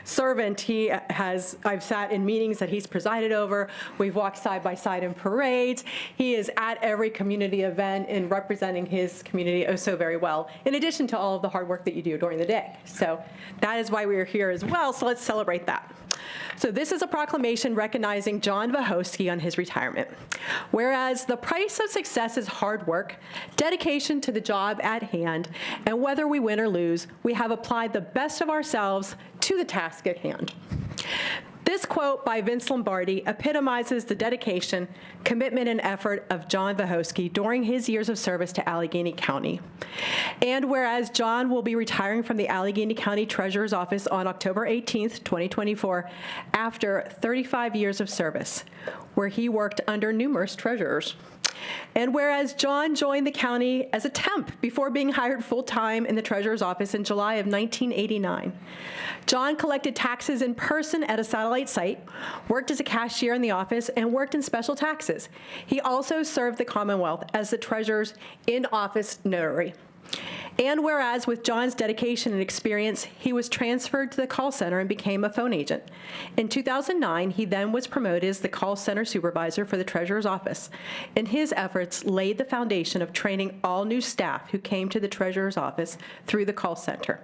servant, I've sat in meetings that he's presided over. We've walked side by side in parades. He is at every community event and representing his community oh so very well, in addition to all of the hard work that you do during the day. So that is why we are here as well, so let's celebrate that. So this is a proclamation recognizing John Vahosky on his retirement. Whereas the price of success is hard work, dedication to the job at hand, and whether we win or lose, we have applied the best of ourselves to the task at hand. This quote by Vince Lombardi epitomizes the dedication, commitment, and effort of John Vahosky during his years of service to Allegheny County. And whereas John will be retiring from the Allegheny County Treasurer's Office on October 18th, 2024, after 35 years of service, where he worked under numerous treasurers. And whereas John joined the county as a temp before being hired full-time in the Treasurer's Office in July of 1989, John collected taxes in person at a satellite site, worked as a cashier in the office, and worked in special taxes. He also served the Commonwealth as the Treasurer's in-office notary. And whereas with John's dedication and experience, he was transferred to the call center and became a phone agent. In 2009, he then was promoted as the call center supervisor for the Treasurer's Office, and his efforts laid the foundation of training all new staff who came to the Treasurer's Office through the call center.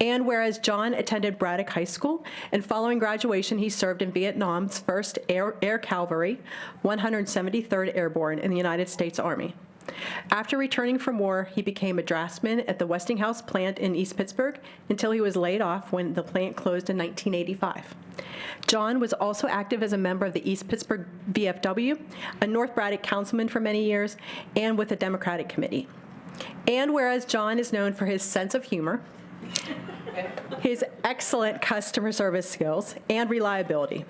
And whereas John attended Braddock High School, and following graduation, he served in Vietnam's 1st Air Cavalry, 173rd Airborne in the United States Army. After returning from war, he became a draftsman at the Westinghouse plant in East Pittsburgh until he was laid off when the plant closed in 1985. John was also active as a member of the East Pittsburgh VFW, a North Braddock councilman for many years, and with the Democratic Committee. And whereas John is known for his sense of humor, his excellent customer service skills, and reliability,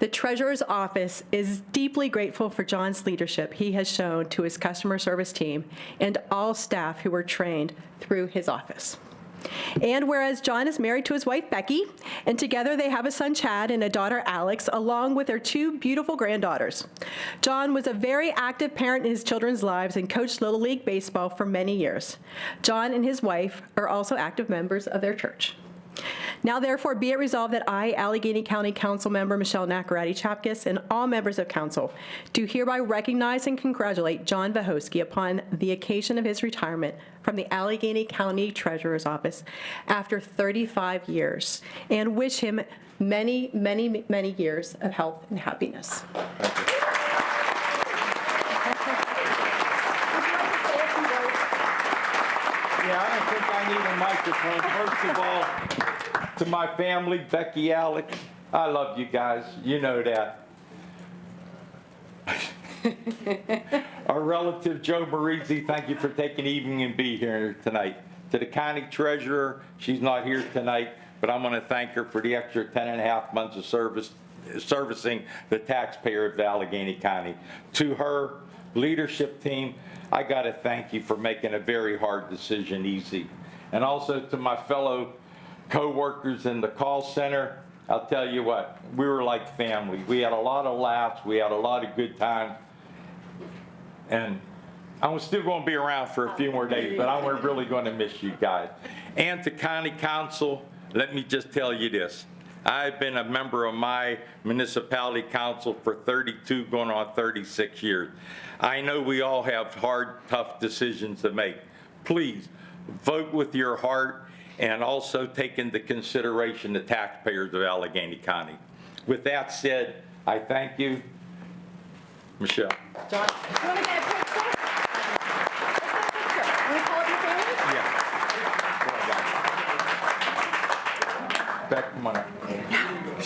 the Treasurer's Office is deeply grateful for John's leadership he has shown to his customer service team and all staff who were trained through his office. And whereas John is married to his wife, Becky, and together they have a son, Chad, and a daughter, Alex, along with their 2 beautiful granddaughters. John was a very active parent in his children's lives and coached Little League Baseball for many years. John and his wife are also active members of their church. Now, therefore, be it resolved that I, Allegheny County Council Member Michelle Nakaradi Chapkus, and all members of council do hereby recognize and congratulate John Vahosky upon the occasion of his retirement from the Allegheny County Treasurer's Office after 35 years, and wish him many, many, many years of health and happiness. Yeah, I don't think I need a microphone. First of all, to my family, Becky, Alex, I love you guys. You know that. Our relative, Joe Marizzi, thank you for taking evening and be here tonight. To the county treasurer, she's not here tonight, but I'm going to thank her for the extra 10.5 months of servicing the taxpayer of Allegheny County. To her leadership team, I got to thank you for making a very hard decision easy. And also to my fellow coworkers in the call center. I'll tell you what, we were like family. We had a lot of laughs. We had a lot of good times. And I'm still going to be around for a few more days, but I'm really going to miss you guys. And to County Council, let me just tell you this. I've been a member of my municipality council for 32, going on 36 years. I know we all have hard, tough decisions to make. Please, vote with your heart and also take into consideration the taxpayers of Allegheny County. With that said, I thank you. Michelle. John, you want to get a picture? Let's get a picture. Want to call up your family? Yeah. Beck, come on up.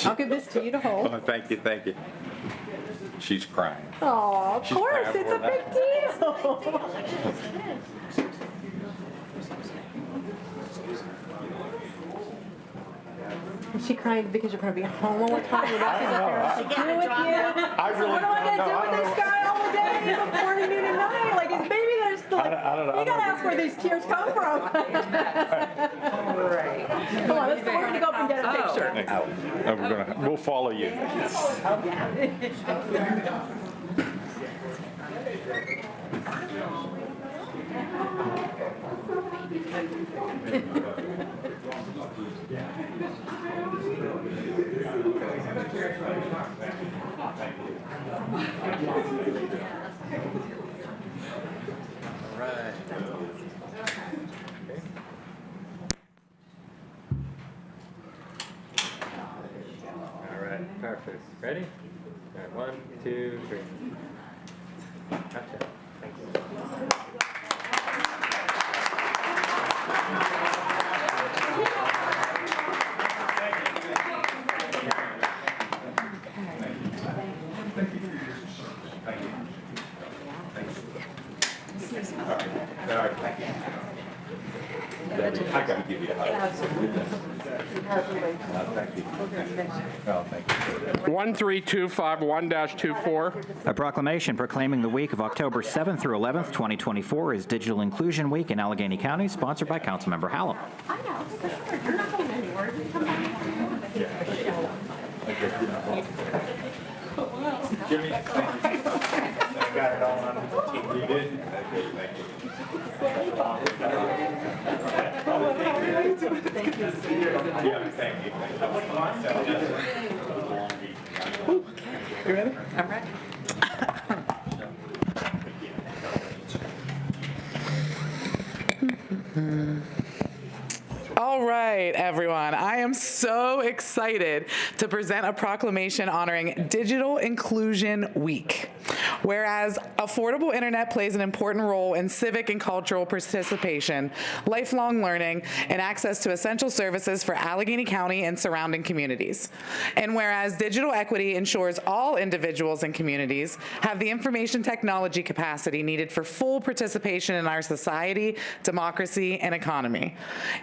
I'll give this to you to hold. Oh, thank you, thank you. She's crying. Oh, of She's course, crying it's a for big deal. Is she crying because you're going to be home all the time? Your boss is up there to do with you? I So really what am I going to do with this guy all day, morning, noon, and night? Like his baby, there's still. I don't know. You got to ask where these tears come from. Right. Come on, we're going to go up and get a picture. We'll follow you. All right, perfect. Ready? All right, 1, 2, 3. Gotcha. Thank you. I got to give you a hug. Thank you. Oh, thank you. 13251-24. A proclamation proclaiming the week of October 7th through 11th, 2024 is Digital Inclusion Week in Allegheny County, sponsored by Councilmember Hallam. I know, for sure. You're not going anywhere. You come back. Jimmy, thank you. I got it all on the team. You did? Okay, thank you. Yeah, thank you. You ready? I'm ready. All right, everyone. I am so excited to present a proclamation honoring Digital Inclusion Week. Whereas affordable internet plays an important role in civic and cultural participation, lifelong learning, and access to essential services for Allegheny County and surrounding communities. And whereas digital equity ensures all individuals and communities have the information technology capacity needed for full participation in our society, democracy, and economy.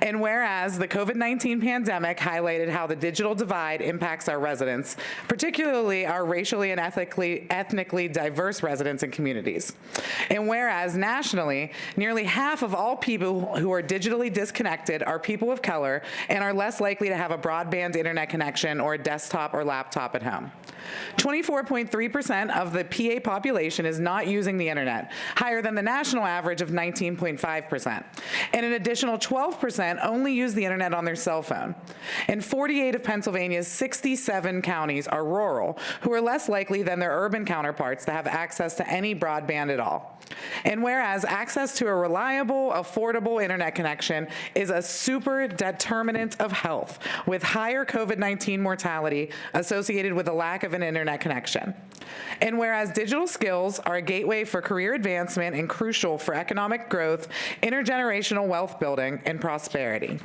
And whereas the COVID-19 pandemic highlighted how the digital divide impacts our residents, particularly our racially and ethnically diverse residents and communities. And whereas nationally, nearly half of all people who are digitally disconnected are people of color and are less likely to have a broadband internet connection or a desktop or laptop at home. 24.3% of the PA population is not using the internet, higher than the national average of 19.5%. And an additional 12% only use the internet on their cell phone. And 48 of Pennsylvania's 67 counties are rural, who are less likely than their urban counterparts to have access to any broadband at all. And whereas access to a reliable, affordable internet connection is a super determinant of health, with higher COVID-19 mortality associated with a lack of an internet connection. And whereas digital skills are a gateway for career advancement and crucial for economic growth, intergenerational wealth building, and prosperity.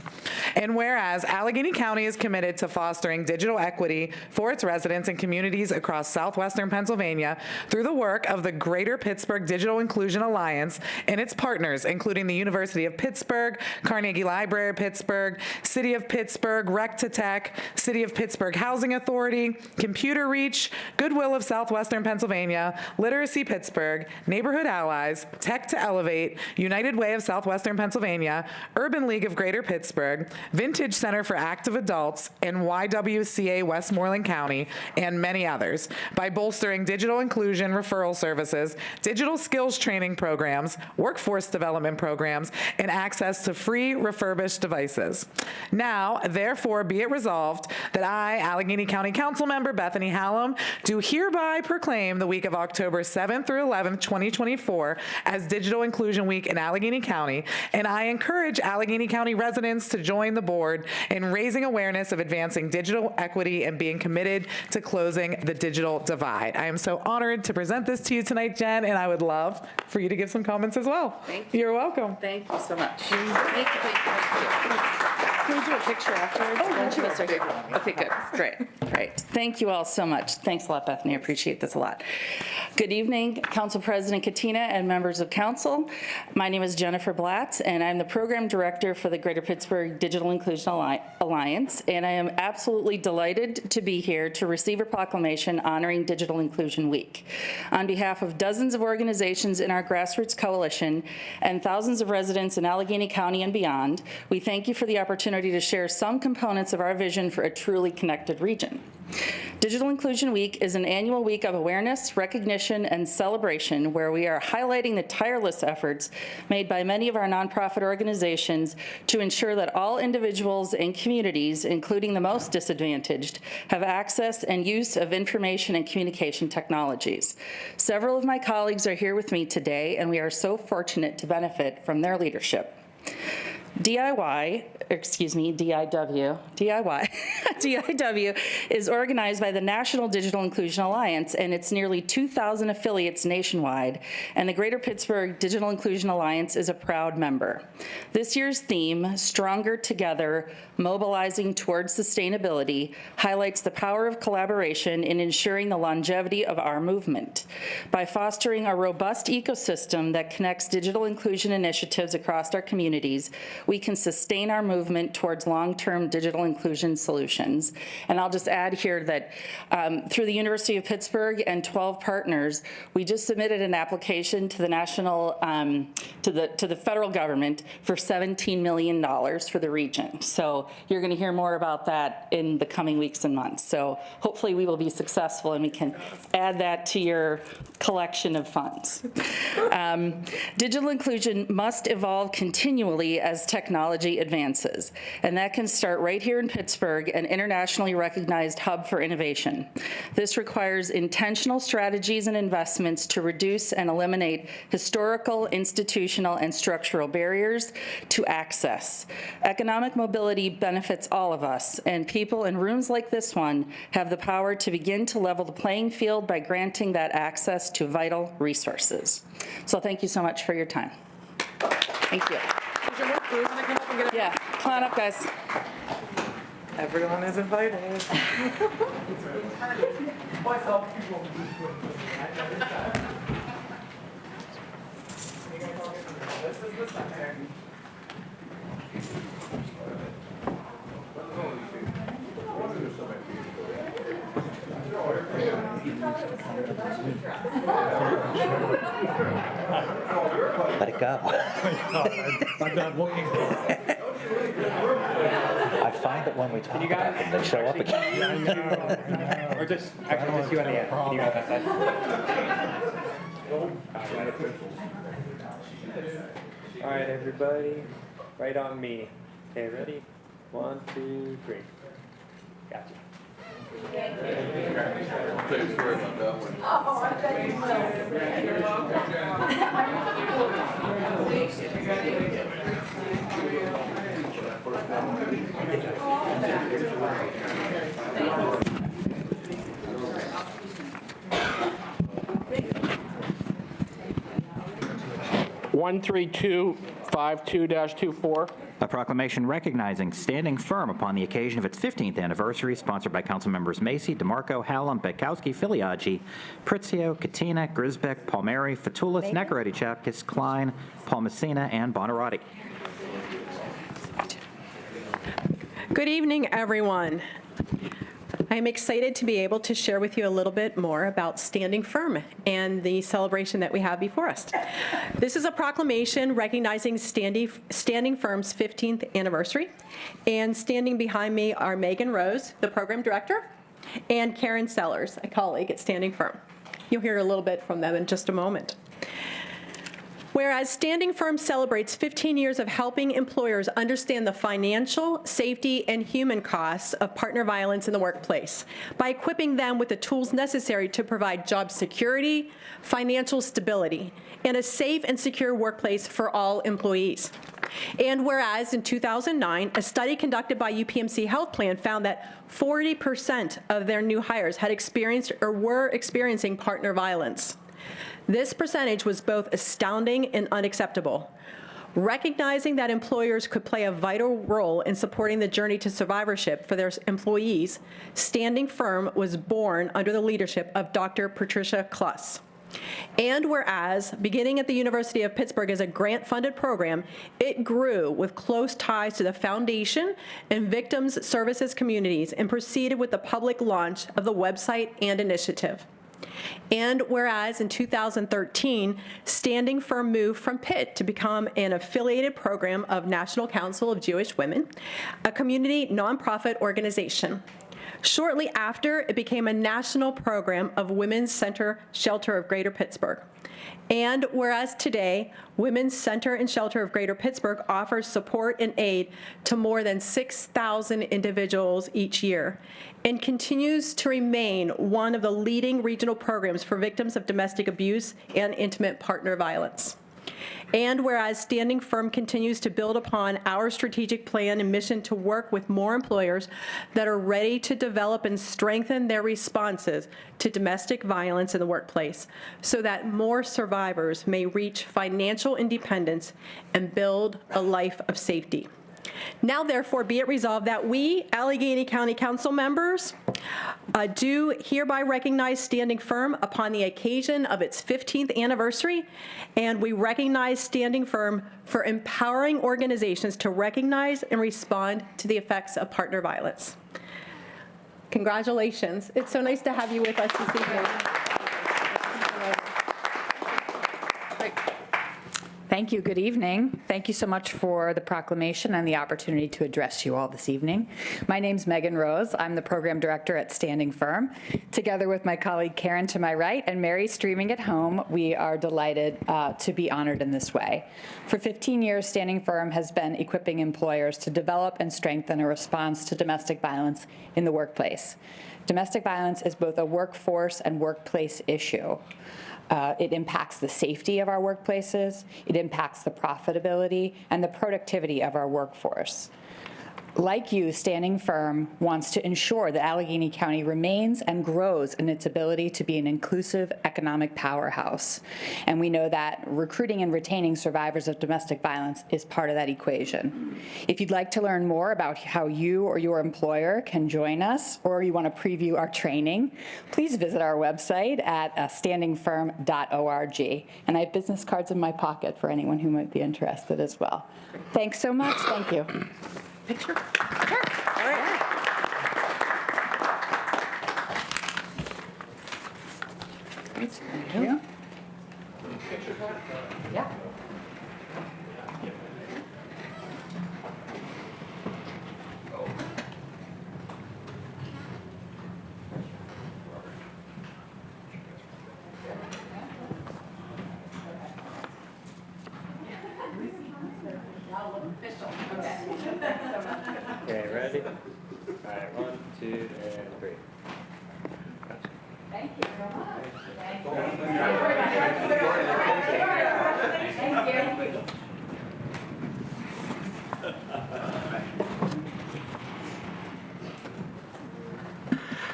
And whereas Allegheny County is committed to fostering digital equity for its residents and communities across southwestern Pennsylvania through the work of the Greater Pittsburgh Digital Inclusion Alliance and its partners, including the University of Pittsburgh, Carnegie Library of Pittsburgh, City of Pittsburgh, Rec to Tech, City of Pittsburgh Housing Authority, Computer Reach, Goodwill of Southwestern Pennsylvania, Literacy Pittsburgh, Neighborhood Allies, Tech to Elevate, United Way of Southwestern Pennsylvania, Urban League of Greater Pittsburgh, Vintage Center for Active Adults, and YWCA Westmoreland County, and many others, by bolstering digital inclusion referral services, digital skills training programs, workforce development programs, and access to free refurbished devices. Now, therefore, be it resolved that I, Allegheny County Council Member Bethany Hallam, do hereby proclaim the week of October 7th through 11th, 2024 as Digital Inclusion Week in Allegheny County, and I encourage Allegheny County residents to join the board in raising awareness of advancing digital equity and being committed to closing the digital divide. I am so honored to present this to you tonight, Jen, and I would love for you to give some comments as well. Thank you. You're welcome. Thank you so much. Thank you. Can we do a picture afterwards? A bunch of us are here. Okay, good. Great. Thank you all so much. Thanks a lot, Bethany. I appreciate this a lot. Good evening, Council President Katina and members of Council. My name is Jennifer Blatz, and I'm the Program Director for the Greater Pittsburgh Digital Inclusion Alliance, and I am absolutely delighted to be here to receive a proclamation honoring Digital Inclusion Week. On behalf of dozens of organizations in our grassroots coalition and thousands of residents in Allegheny County and beyond, we thank you for the opportunity to share some components of our vision for a truly connected region. Digital Inclusion Week is an annual week of awareness, recognition, and celebration where we are highlighting the tireless efforts made by many of our nonprofit organizations to ensure that all individuals and communities, including the most disadvantaged, have access and use of information and communication technologies. Several of my colleagues are here with me today, and we are so fortunate to benefit from their leadership. DIY is organized by the National Digital Inclusion Alliance and its nearly 2,000 affiliates nationwide, and the Greater Pittsburgh Digital Inclusion Alliance is a proud member. This year's theme, Stronger Together, Mobilizing Towards Sustainability, highlights the power of collaboration in ensuring the longevity of our movement. By fostering a robust ecosystem that connects digital inclusion initiatives across our communities, we can sustain our movement towards long-term digital inclusion solutions. And I'll just add here that through the University of Pittsburgh and 12 partners, we just submitted an application to the national, to the federal government for $17 million for the region. So you're going to hear more about that in the coming weeks and months. So hopefully we will be successful and we can add that to your collection of funds. Digital inclusion must evolve continually as technology advances, and that can start right here in Pittsburgh, an internationally recognized hub for innovation. This requires intentional strategies and investments to reduce and eliminate historical, institutional, and structural barriers to access. Economic mobility benefits all of us, and people in rooms like this one have the power to begin to level the playing field by granting that access to vital resources. So thank you so much for your time. Thank you. Yeah, come on up, guys. Everyone is invited. Let it go. I'm not looking for it. I find that when we talk about them, they show up again. Or just, actually, just you on the end. Can you have that side? All right, everybody, right on me. Okay, ready? 1, 2, 3. Gotcha. One 13252-24. A proclamation recognizing Standing Firm upon the occasion of its 15th anniversary, sponsored by council members Macy, DeMarco, Hallam, Betkowski, Filiaggi, Pritzio, Katina, Grisbeck, Palmieri, Fatulis, Nacarati, Chapkus, Klein, Palmasina, and Bonarotti. Good evening, everyone. I'm excited to be able to share with you a little bit more about Standing Firm and the celebration that we have before us. This is a proclamation recognizing Standing Firm's 15th anniversary. And standing behind me are Megan Rose, the program director, and Karen Sellers, a colleague at Standing Firm. You'll hear a little bit from them in just a moment. Whereas Standing Firm celebrates 15 years of helping employers understand the financial, safety, and human costs of partner violence in the workplace by equipping them with the tools necessary to provide job security, financial stability, and a safe and secure workplace for all employees. And whereas in 2009, a study conducted by UPMC Health Plan found that 40% of their new hires had experienced or were experiencing partner violence. This percentage was both astounding and unacceptable. Recognizing that employers could play a vital role in supporting the journey to survivorship for their employees, Standing Firm was born under the leadership of Dr. Patricia Kluss. And whereas, beginning at the University of Pittsburgh as a grant-funded program, it grew with close ties to the foundation and victims' services communities and proceeded with the public launch of the website and initiative. And whereas in 2013, Standing Firm moved from Pitt to become an affiliated program of National Council of Jewish Women, a community nonprofit organization. Shortly after, it became a national program of Women's Center Shelter of Greater Pittsburgh. And whereas today, Women's Center and Shelter of Greater Pittsburgh offers support and aid to more than 6,000 individuals each year and continues to remain one of the leading regional programs for victims of domestic abuse and intimate partner violence. And whereas Standing Firm continues to build upon our strategic plan and mission to work with more employers that are ready to develop and strengthen their responses to domestic violence in the workplace so that more survivors may reach financial independence and build a life of safety. Now, therefore, be it resolved that we, Allegheny County Council members, do hereby recognize Standing Firm upon the occasion of its 15th anniversary, and we recognize Standing Firm for empowering organizations to recognize and respond to the effects of partner violence. Congratulations. It's so nice to have you with us this evening. Thank you. Good evening. Thank you so much for the proclamation and the opportunity to address you all this evening. My name's Megan Rose. I'm the program director at Standing Firm. Together with my colleague Karen to my right and Mary streaming at home, we are delighted to be honored in this way. For 15 years, Standing Firm has been equipping employers to develop and strengthen a response to domestic violence in the workplace. Domestic violence is both a workforce and workplace issue. It impacts the safety of our workplaces, it impacts the profitability and the productivity of our workforce. Like you, Standing Firm wants to ensure that Allegheny County remains and grows in its ability to be an inclusive economic powerhouse. And we know that recruiting and retaining survivors of domestic violence is part of that equation. If you'd like to learn more about how you or your employer can join us, or you want to preview our training, please visit our website at standingfirm.org. And I have business cards in my pocket for anyone who might be interested as well. Thanks so much. Thank you. Picture? Sure. All right. Thank you. Yeah. Okay, ready? All right, 1, 2, and 3. Gotcha. Thank you so much. Thank you.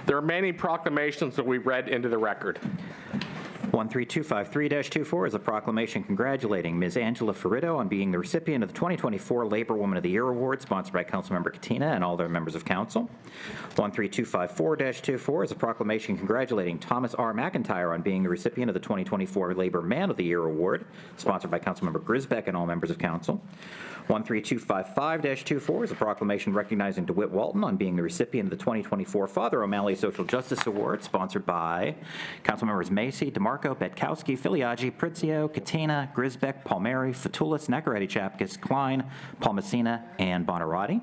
There are many proclamations that we read into the record. 13253-24 is a proclamation congratulating Ms. Angela Ferrito on being the recipient of the 2024 Labor Woman of the Year Award, sponsored by Councilmember Katina and all their members of council. 13254-24 is a proclamation congratulating Thomas R. McIntyre on being the recipient of the 2024 Labor Man of the Year Award, sponsored by Councilmember Grisbeck and all members of council. 13255-24 is a proclamation recognizing DeWitt Walton on being the recipient of the 2024 Father O'Malley Social Justice Award, sponsored by Councilmembers Macy, DeMarco, Betkowski, Filiaggi, Pritzio, Katina, Grisbeck, Palmieri, Fatulis, Nacarati, Chapkus, Klein, Palmasina, and Bonarotti.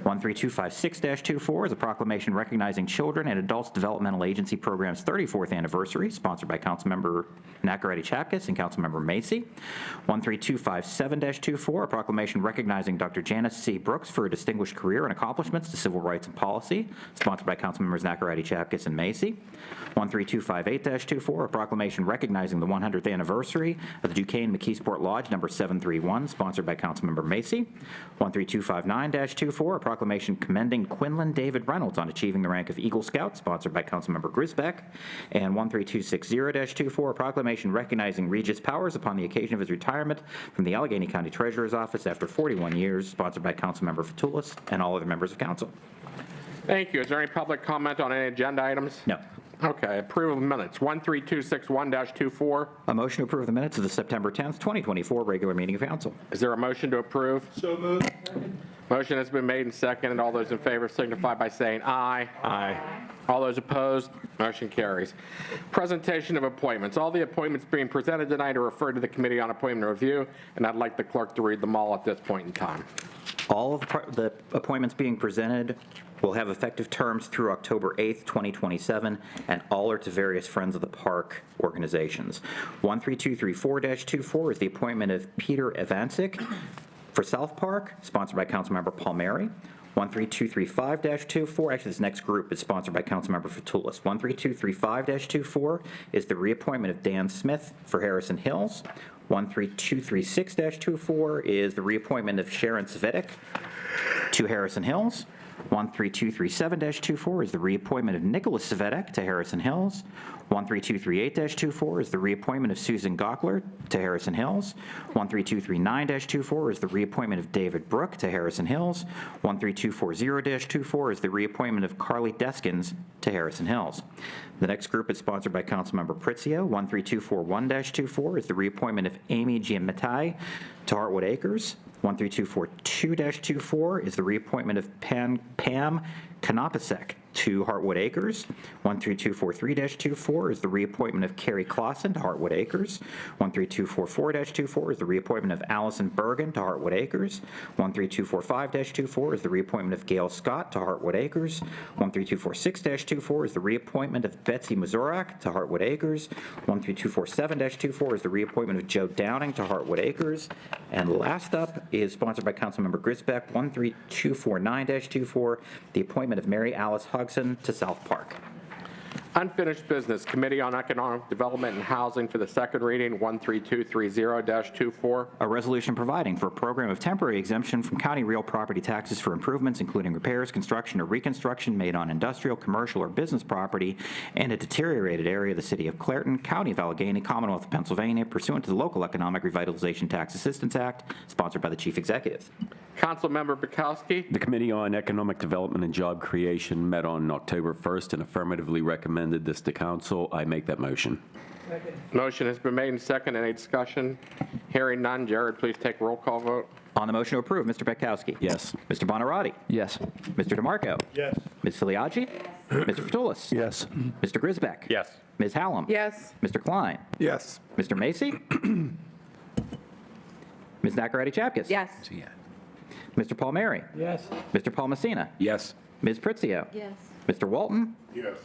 13256-24 is a proclamation recognizing Children and Adults Developmental Agency Program's 34th anniversary, sponsored by Councilmember Nacarati Chapkus and Councilmember Macy. 13257-24, a proclamation recognizing Dr. Janice C. Brooks for a distinguished career and accomplishments to civil rights and policy, sponsored by Councilmembers Nacarati Chapkus and Macy. 13258-24, a proclamation recognizing the 100th anniversary of the Duquesne McKeesport Lodge number 731, sponsored by Councilmember Macy. 13259-24, a proclamation commending Quinlan David Reynolds on achieving the rank of Eagle Scout, sponsored by Councilmember Grisbeck. And 13260-24, a proclamation recognizing Regis Powers upon the occasion of his retirement from the Allegheny County Treasurer's Office after 41 years, sponsored by Councilmember Fatulis and all other members of council. Thank you. Is there any public comment on any agenda items? No. Okay, approval of minutes. 13261-24. A motion to approve the minutes of the September 10th, 2024 regular meeting of council. Is there a motion to approve? So moved. Motion has been made and seconded. All those in favor signify by saying aye. Aye. All those opposed, motion carries. Presentation of appointments. All the appointments being presented tonight are referred to the Committee on Appointment Review, and I'd like the clerk to read them all at this point in time. All of the appointments being presented will have effective terms through October 8th, 2027, and all are to various Friends of the Park organizations. 13234-24 is the appointment of Peter Evancic for South Park, sponsored by Councilmember Palmieri. 13235-24, actually this next group is sponsored by Councilmember Fatulis. 13235-24 is the reappointment of Dan Smith for Harrison Hills. 13236-24 is the reappointment of Sharon Svitek to Harrison Hills. 13237-24 is the reappointment of Nicholas Svitek to Harrison Hills. 13238-24 is the reappointment of Susan Gockler to Harrison Hills. 13239-24 is the reappointment of David Brook to Harrison Hills. 13240-24 is the reappointment of Carly Deskins to Harrison Hills. The next group is sponsored by Councilmember Pritzio. 13241-24 is the reappointment of Amy Giammattei to Heartwood Acres. 13242-24 is the reappointment of Pam Konopasek to Heartwood Acres. 13243-24 is the reappointment of Carrie Clausen to Heartwood Acres. 13244-24 is the reappointment of Allison Bergen to Heartwood Acres. 13245-24 is the reappointment of Gail Scott to Heartwood Acres. 13246-24 is the reappointment of Betsy Mazurak to Heartwood Acres. 13247-24 is the reappointment of Joe Downing to Heartwood Acres. And last up is sponsored by Councilmember Grisbeck. 13249-24, the appointment of Mary Alice Hodgson to South Park. Unfinished business, Committee on Economic Development and Housing for the second reading, 13230-24. A resolution providing for a program of temporary exemption from county real property taxes for improvements, including repairs, construction, or reconstruction made on industrial, commercial, or business property in a deteriorated area of the city of Clairton, County of Allegheny, Commonwealth of Pennsylvania, pursuant to the Local Economic Revitalization Tax Assistance Act, sponsored by the Chief Executive. Councilmember Betkowski. The Committee on Economic Development and Job Creation met on October 1st and affirmatively recommended this to council. I make that motion. Motion has been made and seconded. Any discussion? Hearing none. Jared, please take roll call vote. On the motion to approve, Mr. Betkowski. Yes. Mr. Bonarotti. Yes. Mr. DeMarco. Yes. Ms. Filiaggi. Mr. Fatulis. Yes. Mr. Grisbeck. Yes. Ms. Hallam. Yes. Mr. Klein. Yes. Mr. Macy. Ms. Nacarati Chapkus. Yes. Mr. Palmieri. Yes. Mr. Palmasina. Yes. Ms. Pritzio. Yes. Mr. Walton. Yes.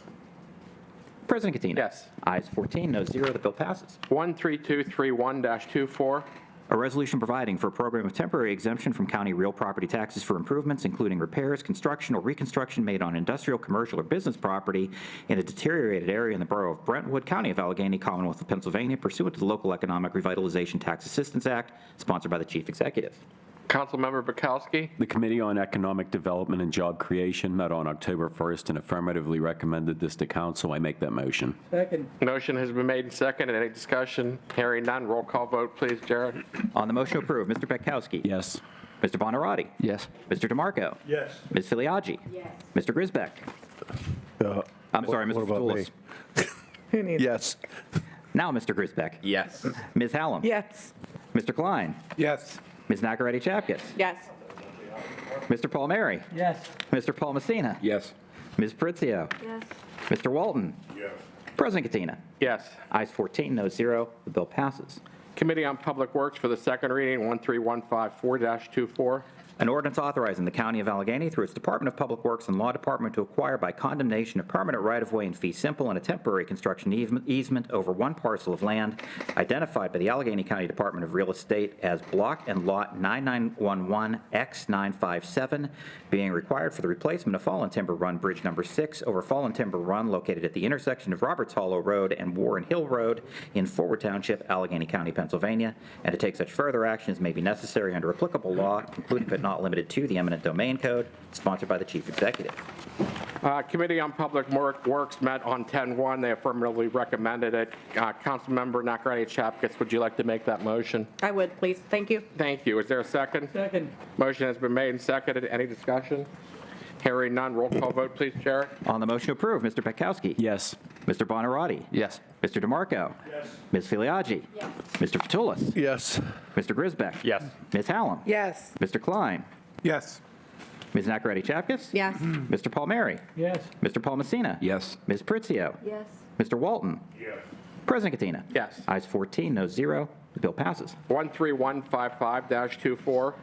President Katina. Yes. Ayes 14, no 0. The bill passes. 13231-24. A resolution providing for a program of temporary exemption from county real property taxes for improvements, including repairs, construction, or reconstruction made on industrial, commercial, or business property in a deteriorated area in the borough of Brentwood, County of Allegheny, Commonwealth of Pennsylvania, pursuant to the Local Economic Revitalization Tax Assistance Act, sponsored by the Chief Executive. Councilmember Bukowski? The Committee on Economic Development and Job Creation met on October 1st and affirmatively recommended this to council. I make that motion. Second. Motion has been made and seconded. Any discussion? Hearing none. Roll call vote, please, Jared. On the motion to approve, Mr. Petkowski. Yes. Mr. Bonarotti. Yes. Mr. DeMarco. Yes. Ms. Filiaggi. Yes. Mr. Grisbeck. I'm sorry, what Mr. about Fatoulis. me? Who needs? Yes. Now, Mr. Grisbeck. Yes. Ms. Hallam. Yes. Mr. Klein. Yes. Ms. Nacarati Chapkus. Yes. Mr. Palmieri. Yes. Mr. Paul Messina. Yes. Ms. Pritzio. Yes. Mr. Walton. Yes. President Katina. Yes. Ayes 14, no 0. The bill passes. Committee on Public Works for the second reading, 13154-24. An ordinance authorizing the County of Allegheny through its Department of Public Works and Law Department to acquire by condemnation a permanent right-of-way in fee simple and a temporary construction easement over one parcel of land identified by the Allegheny County Department of Real Estate as Block and Lot 9911X957, being required for the replacement of Fallen Timber Run Bridge Number 6 over Fallen Timber Run located at the intersection of Roberts Hollow Road and Warren Hill Road in Forward Township, Allegheny County, Pennsylvania, and to take such further action as may be necessary under applicable law, including but not limited to the eminent domain code, sponsored by the Chief Executive. Committee on Public Works met on 10-1. They affirmatively recommended it. Councilmember Nacarati Chapkus, would you like to make that motion? I would, please. Thank you. Thank you. Is there a second? Second. Motion has been made and seconded. Any discussion? Hearing none. Roll call vote, please, Jared. On the motion to approve, Mr. Petkowski. Yes. Mr. Bonarotti. Yes. Mr. DeMarco. Yes. Ms. Filiaggi. Yes. Mr. Fatoulis. Yes. Mr. Grisbeck. Yes. Ms. Hallam. Yes. Mr. Klein. Yes. Ms. Nacarati Chapkus. Yes. Mr. Palmieri. Yes. Mr. Paul Messina. Yes. Ms. Pritzio. Yes. Mr. Walton. Yes. President Katina. Yes. Ayes 14, no 0. The bill passes. 13155-24.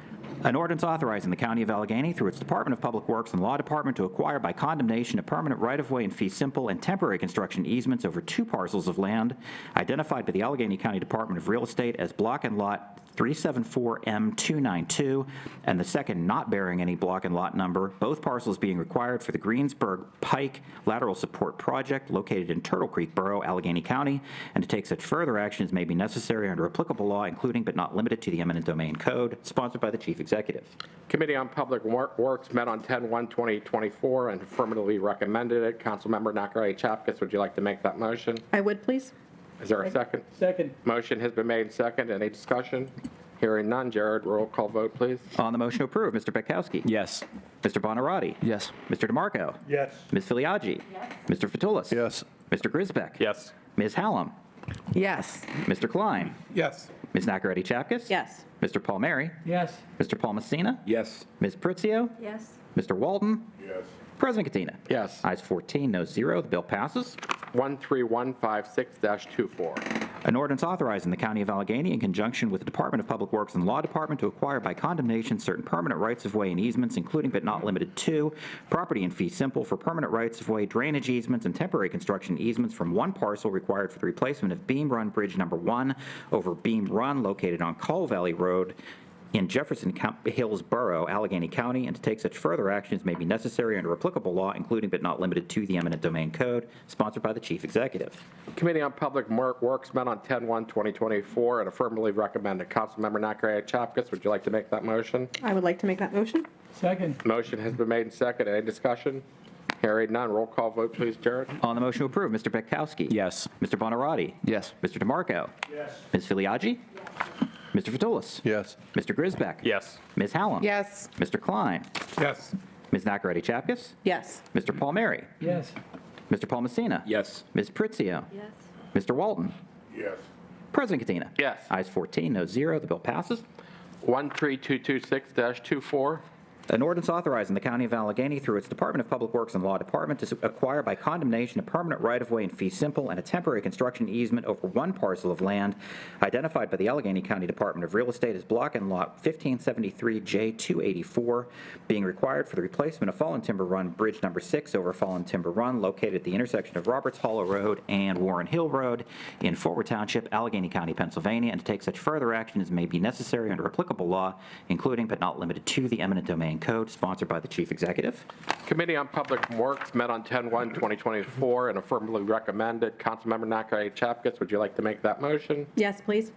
An ordinance authorizing the County of Allegheny through its Department of Public Works and Law Department to acquire by condemnation a permanent right-of-way in fee simple and temporary construction easements over two parcels of land identified by the Allegheny County Department of Real Estate as Block and Lot 374M292, and the second not bearing any block and lot number, both parcels being required for the Greensburg Pike Lateral Support Project located in Turtle Creek Borough, Allegheny County, and to take such further actions may be necessary under applicable law, including but not limited to the eminent domain code, sponsored by the Chief Executive. Committee on Public Works met on 10-1-2024 and affirmatively recommended it. Councilmember Nacarati Chapkus, would you like to make that motion? I would, please. Is there a second? Second. Motion has been made and seconded. Any discussion? Hearing none. Jared, roll call vote, please. On the motion to approve, Mr. Petkowski. Yes. Mr. Bonarotti. Yes. Mr. DeMarco. Yes. Ms. Filiaggi. Mr. Fatoulis. Yes. Mr. Grisbeck. Yes. Ms. Hallam. Yes. Mr. Klein. Yes. Ms. Nacarati Chapkus. Yes. Mr. Palmieri. Yes. Mr. Paul Messina. Yes. Ms. Pritzio. Yes. Mr. Walton. Yes. President Katina. Yes. Ayes 14, no 0. The bill passes. 13156-24. An ordinance authorizing the County of Allegheny in conjunction with the Department of Public Works and Law Department to acquire by condemnation certain permanent rights-of-way and easements, including but not limited to property in fee simple for permanent rights-of-way, drainage easements, and temporary construction easements from one parcel required for the replacement of Beam Run Bridge Number 1 over Beam Run located on Call Valley Road in Jefferson Hills Borough, Allegheny County, and to take such further actions may be necessary under applicable law, including but not limited to the eminent domain code, sponsored by the Chief Executive. Committee on Public Works met on 10-1-2024 and affirmatively recommended. Councilmember Nacarati Chapkus, would you like to make that motion? I would like to make that motion. Second. Motion has been made and seconded. Any discussion? Hearing none. Roll call vote, please, Jared. On the motion to approve, Mr. Petkowski. Yes. Mr. Bonarotti. Yes. Mr. DeMarco. Yes. Ms. Filiaggi. Mr. Fatoulis. Yes. Mr. Grisbeck. Yes. Ms. Hallam. Yes. Mr. Klein. Yes. Ms. Nacarati Chapkus. Yes. Mr. Palmieri. Yes. Mr. Paul Messina. Yes. Ms. Pritzio. Yes. Mr. Walton. Yes. President Katina. Yes. Ayes 14, no 0. The bill passes. 13226-24. An ordinance authorizing the County of Allegheny through its Department of Public Works and Law Department to acquire by condemnation a permanent right-of-way in fee simple and a temporary construction easement over one parcel of land identified by the Allegheny County Department of Real Estate as Block and Lot 1573J284, being required for the replacement of Fallen Timber Run Bridge Number 6 over Fallen Timber Run located at the intersection of Roberts Hollow Road and Warren Hill Road in Forward Township, Allegheny County, Pennsylvania, and to take such further action as may be necessary under applicable law, including but not limited to the eminent domain code, sponsored by the Chief Executive. Committee on Public Works met on 10-1-2024 and affirmatively recommended. Councilmember Nacarati Chapkus, would you like to make that motion? Yes, please.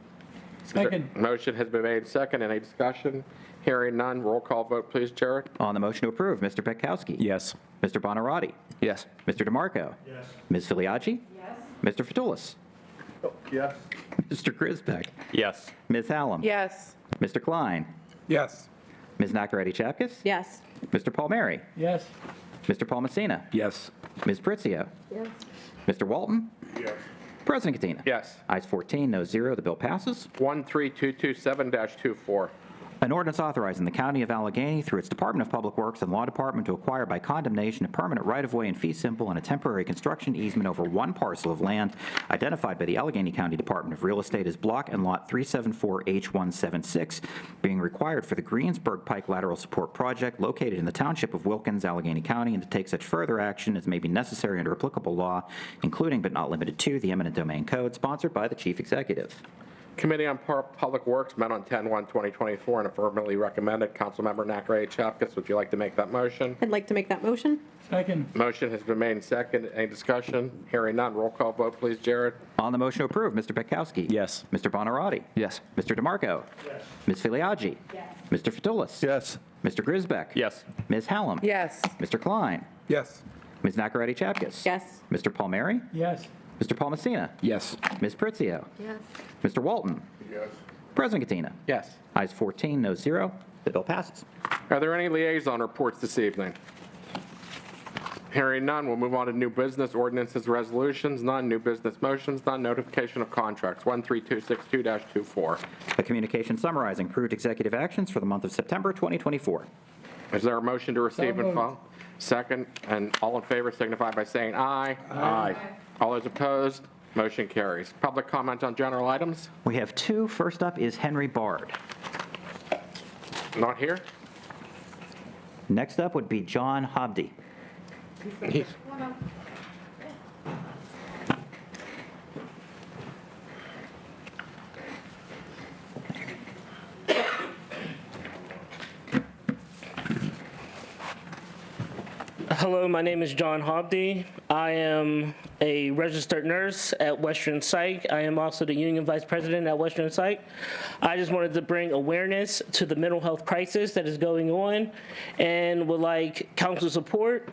Second. Motion has been made second. Any discussion? Hearing none. Roll call vote, please, Jared. On the motion to approve, Mr. Petkowski. Yes. Mr. Bonarotti. Yes. Mr. DeMarco. Yes. Ms. Filiaggi. Yes. Mr. Fatulis. Yes. Mr. Grisbeck. Yes. Ms. Hallam. Yes. Mr. Klein. Yes. Ms. Nacarati Chapkus. Yes. Mr. Palmieri. Yes. Mr. Palmasina. Yes. Ms. Pritzio. Yes. Mr. Walton. Yes. President Katina. Yes. Ayes 14, no 0. The bill passes. 13227-24. An ordinance authorizing the County of Allegheny through its Department of Public Works and Law Department to acquire by condemnation a permanent right-of-way in fee simple and a temporary construction easement over one parcel of land identified by the Allegheny County Department of Real Estate as Block and Lot 374H176, being required for the Greensburg Pike Lateral Support Project located in the Township of Wilkins, Allegheny County, and to take such further action as may be necessary under applicable law, including but not limited to the eminent domain code, sponsored by the Chief Executive. Committee on Public Works met on 10/1/2024 and affirmatively recommended. Councilmember Nacarati Chapkus, would you like to make that motion? I'd like to make that motion. Second. Motion has been made and second. Any discussion? Hearing none. Roll call vote, please, Jared. On the motion to approve, Mr. Petkowski. Yes. Mr. Bonarotti. Yes. Mr. DeMarco. Yes. Ms. Filiaggi. Yes. Mr. Fatulis. Yes. Mr. Grisbeck. Yes. Ms. Hallam. Yes. Mr. Klein. Yes. Ms. Nacarati Chapkus. Yes. Mr. Palmieri. Yes. Mr. Palmasina. Yes. Ms. Pritzio. Yes. Mr. Walton. Yes. President Katina. Yes. Ayes 14, no 0. The bill passes. Are there any liaison reports this evening? Hearing none, we'll move on to new business, ordinances, resolutions, none, new business motions, none, notification of contracts, 13262-24. A communication summarizing approved executive actions for the month of September 2024. Is there a motion to receive and file? Second, and all in favor signify by saying aye. Aye. All those opposed, motion carries. Public comment on general items? We have two. First up is Henry Bard. Not here? Next up would be John Hobdy. Hello, my name is John Hobdy. I am a registered nurse at Western Psych. I am also the union vice president at Western Psych. I just wanted to bring awareness to the mental health crisis that is going on and would like council support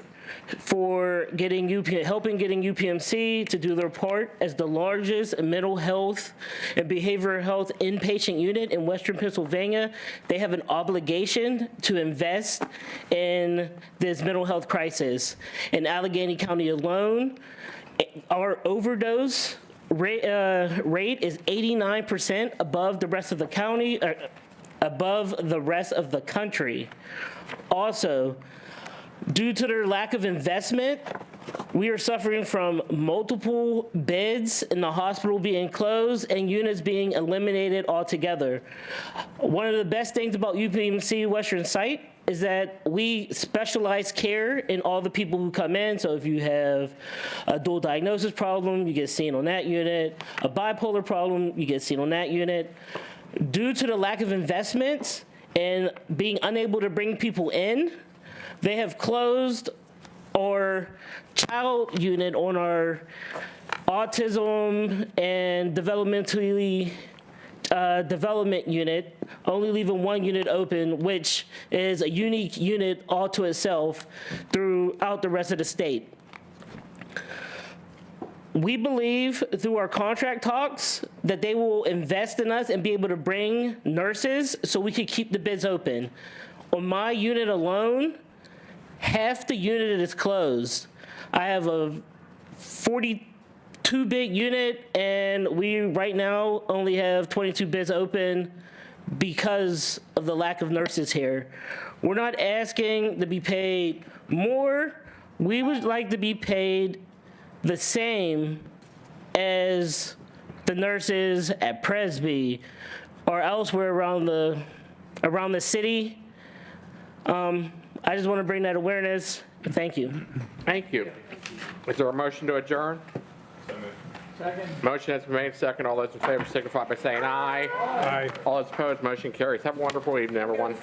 for helping getting UPMC to do their part as the largest mental health and behavioral health inpatient unit in Western Pennsylvania. They have an obligation to invest in this mental health crisis. In Allegheny County alone, our overdose rate is 89% above the rest of the county, above the rest of the country. Also, due to their lack of investment, we are suffering from multiple beds in the hospital being closed and units being eliminated altogether. One of the best things about UPMC Western Site is that we specialize care in all the people who come in. So if you have a dual diagnosis problem, you get seen on that unit. A bipolar problem, you get seen on that unit. Due to the lack of investments and being unable to bring people in, they have closed our child unit on our autism and development unit, only leaving one unit open, which is a unique unit all to itself throughout the rest of the state. We believe through our contract talks that they will invest in us and be able to bring nurses so we could keep the beds open. On my unit alone, half the unit is closed. I have a 42-bed unit, and we right now only have 22 beds open because of the lack of nurses here. We're not asking to be paid more. We would like to be paid the same as the nurses at Presby or elsewhere around the city. I just want to bring that awareness. Thank you. Thank you. Is there a motion to adjourn? Second. Motion has been made second. All those in favor signify by saying aye. Aye. All those opposed, motion carries. Have a wonderful evening, everyone.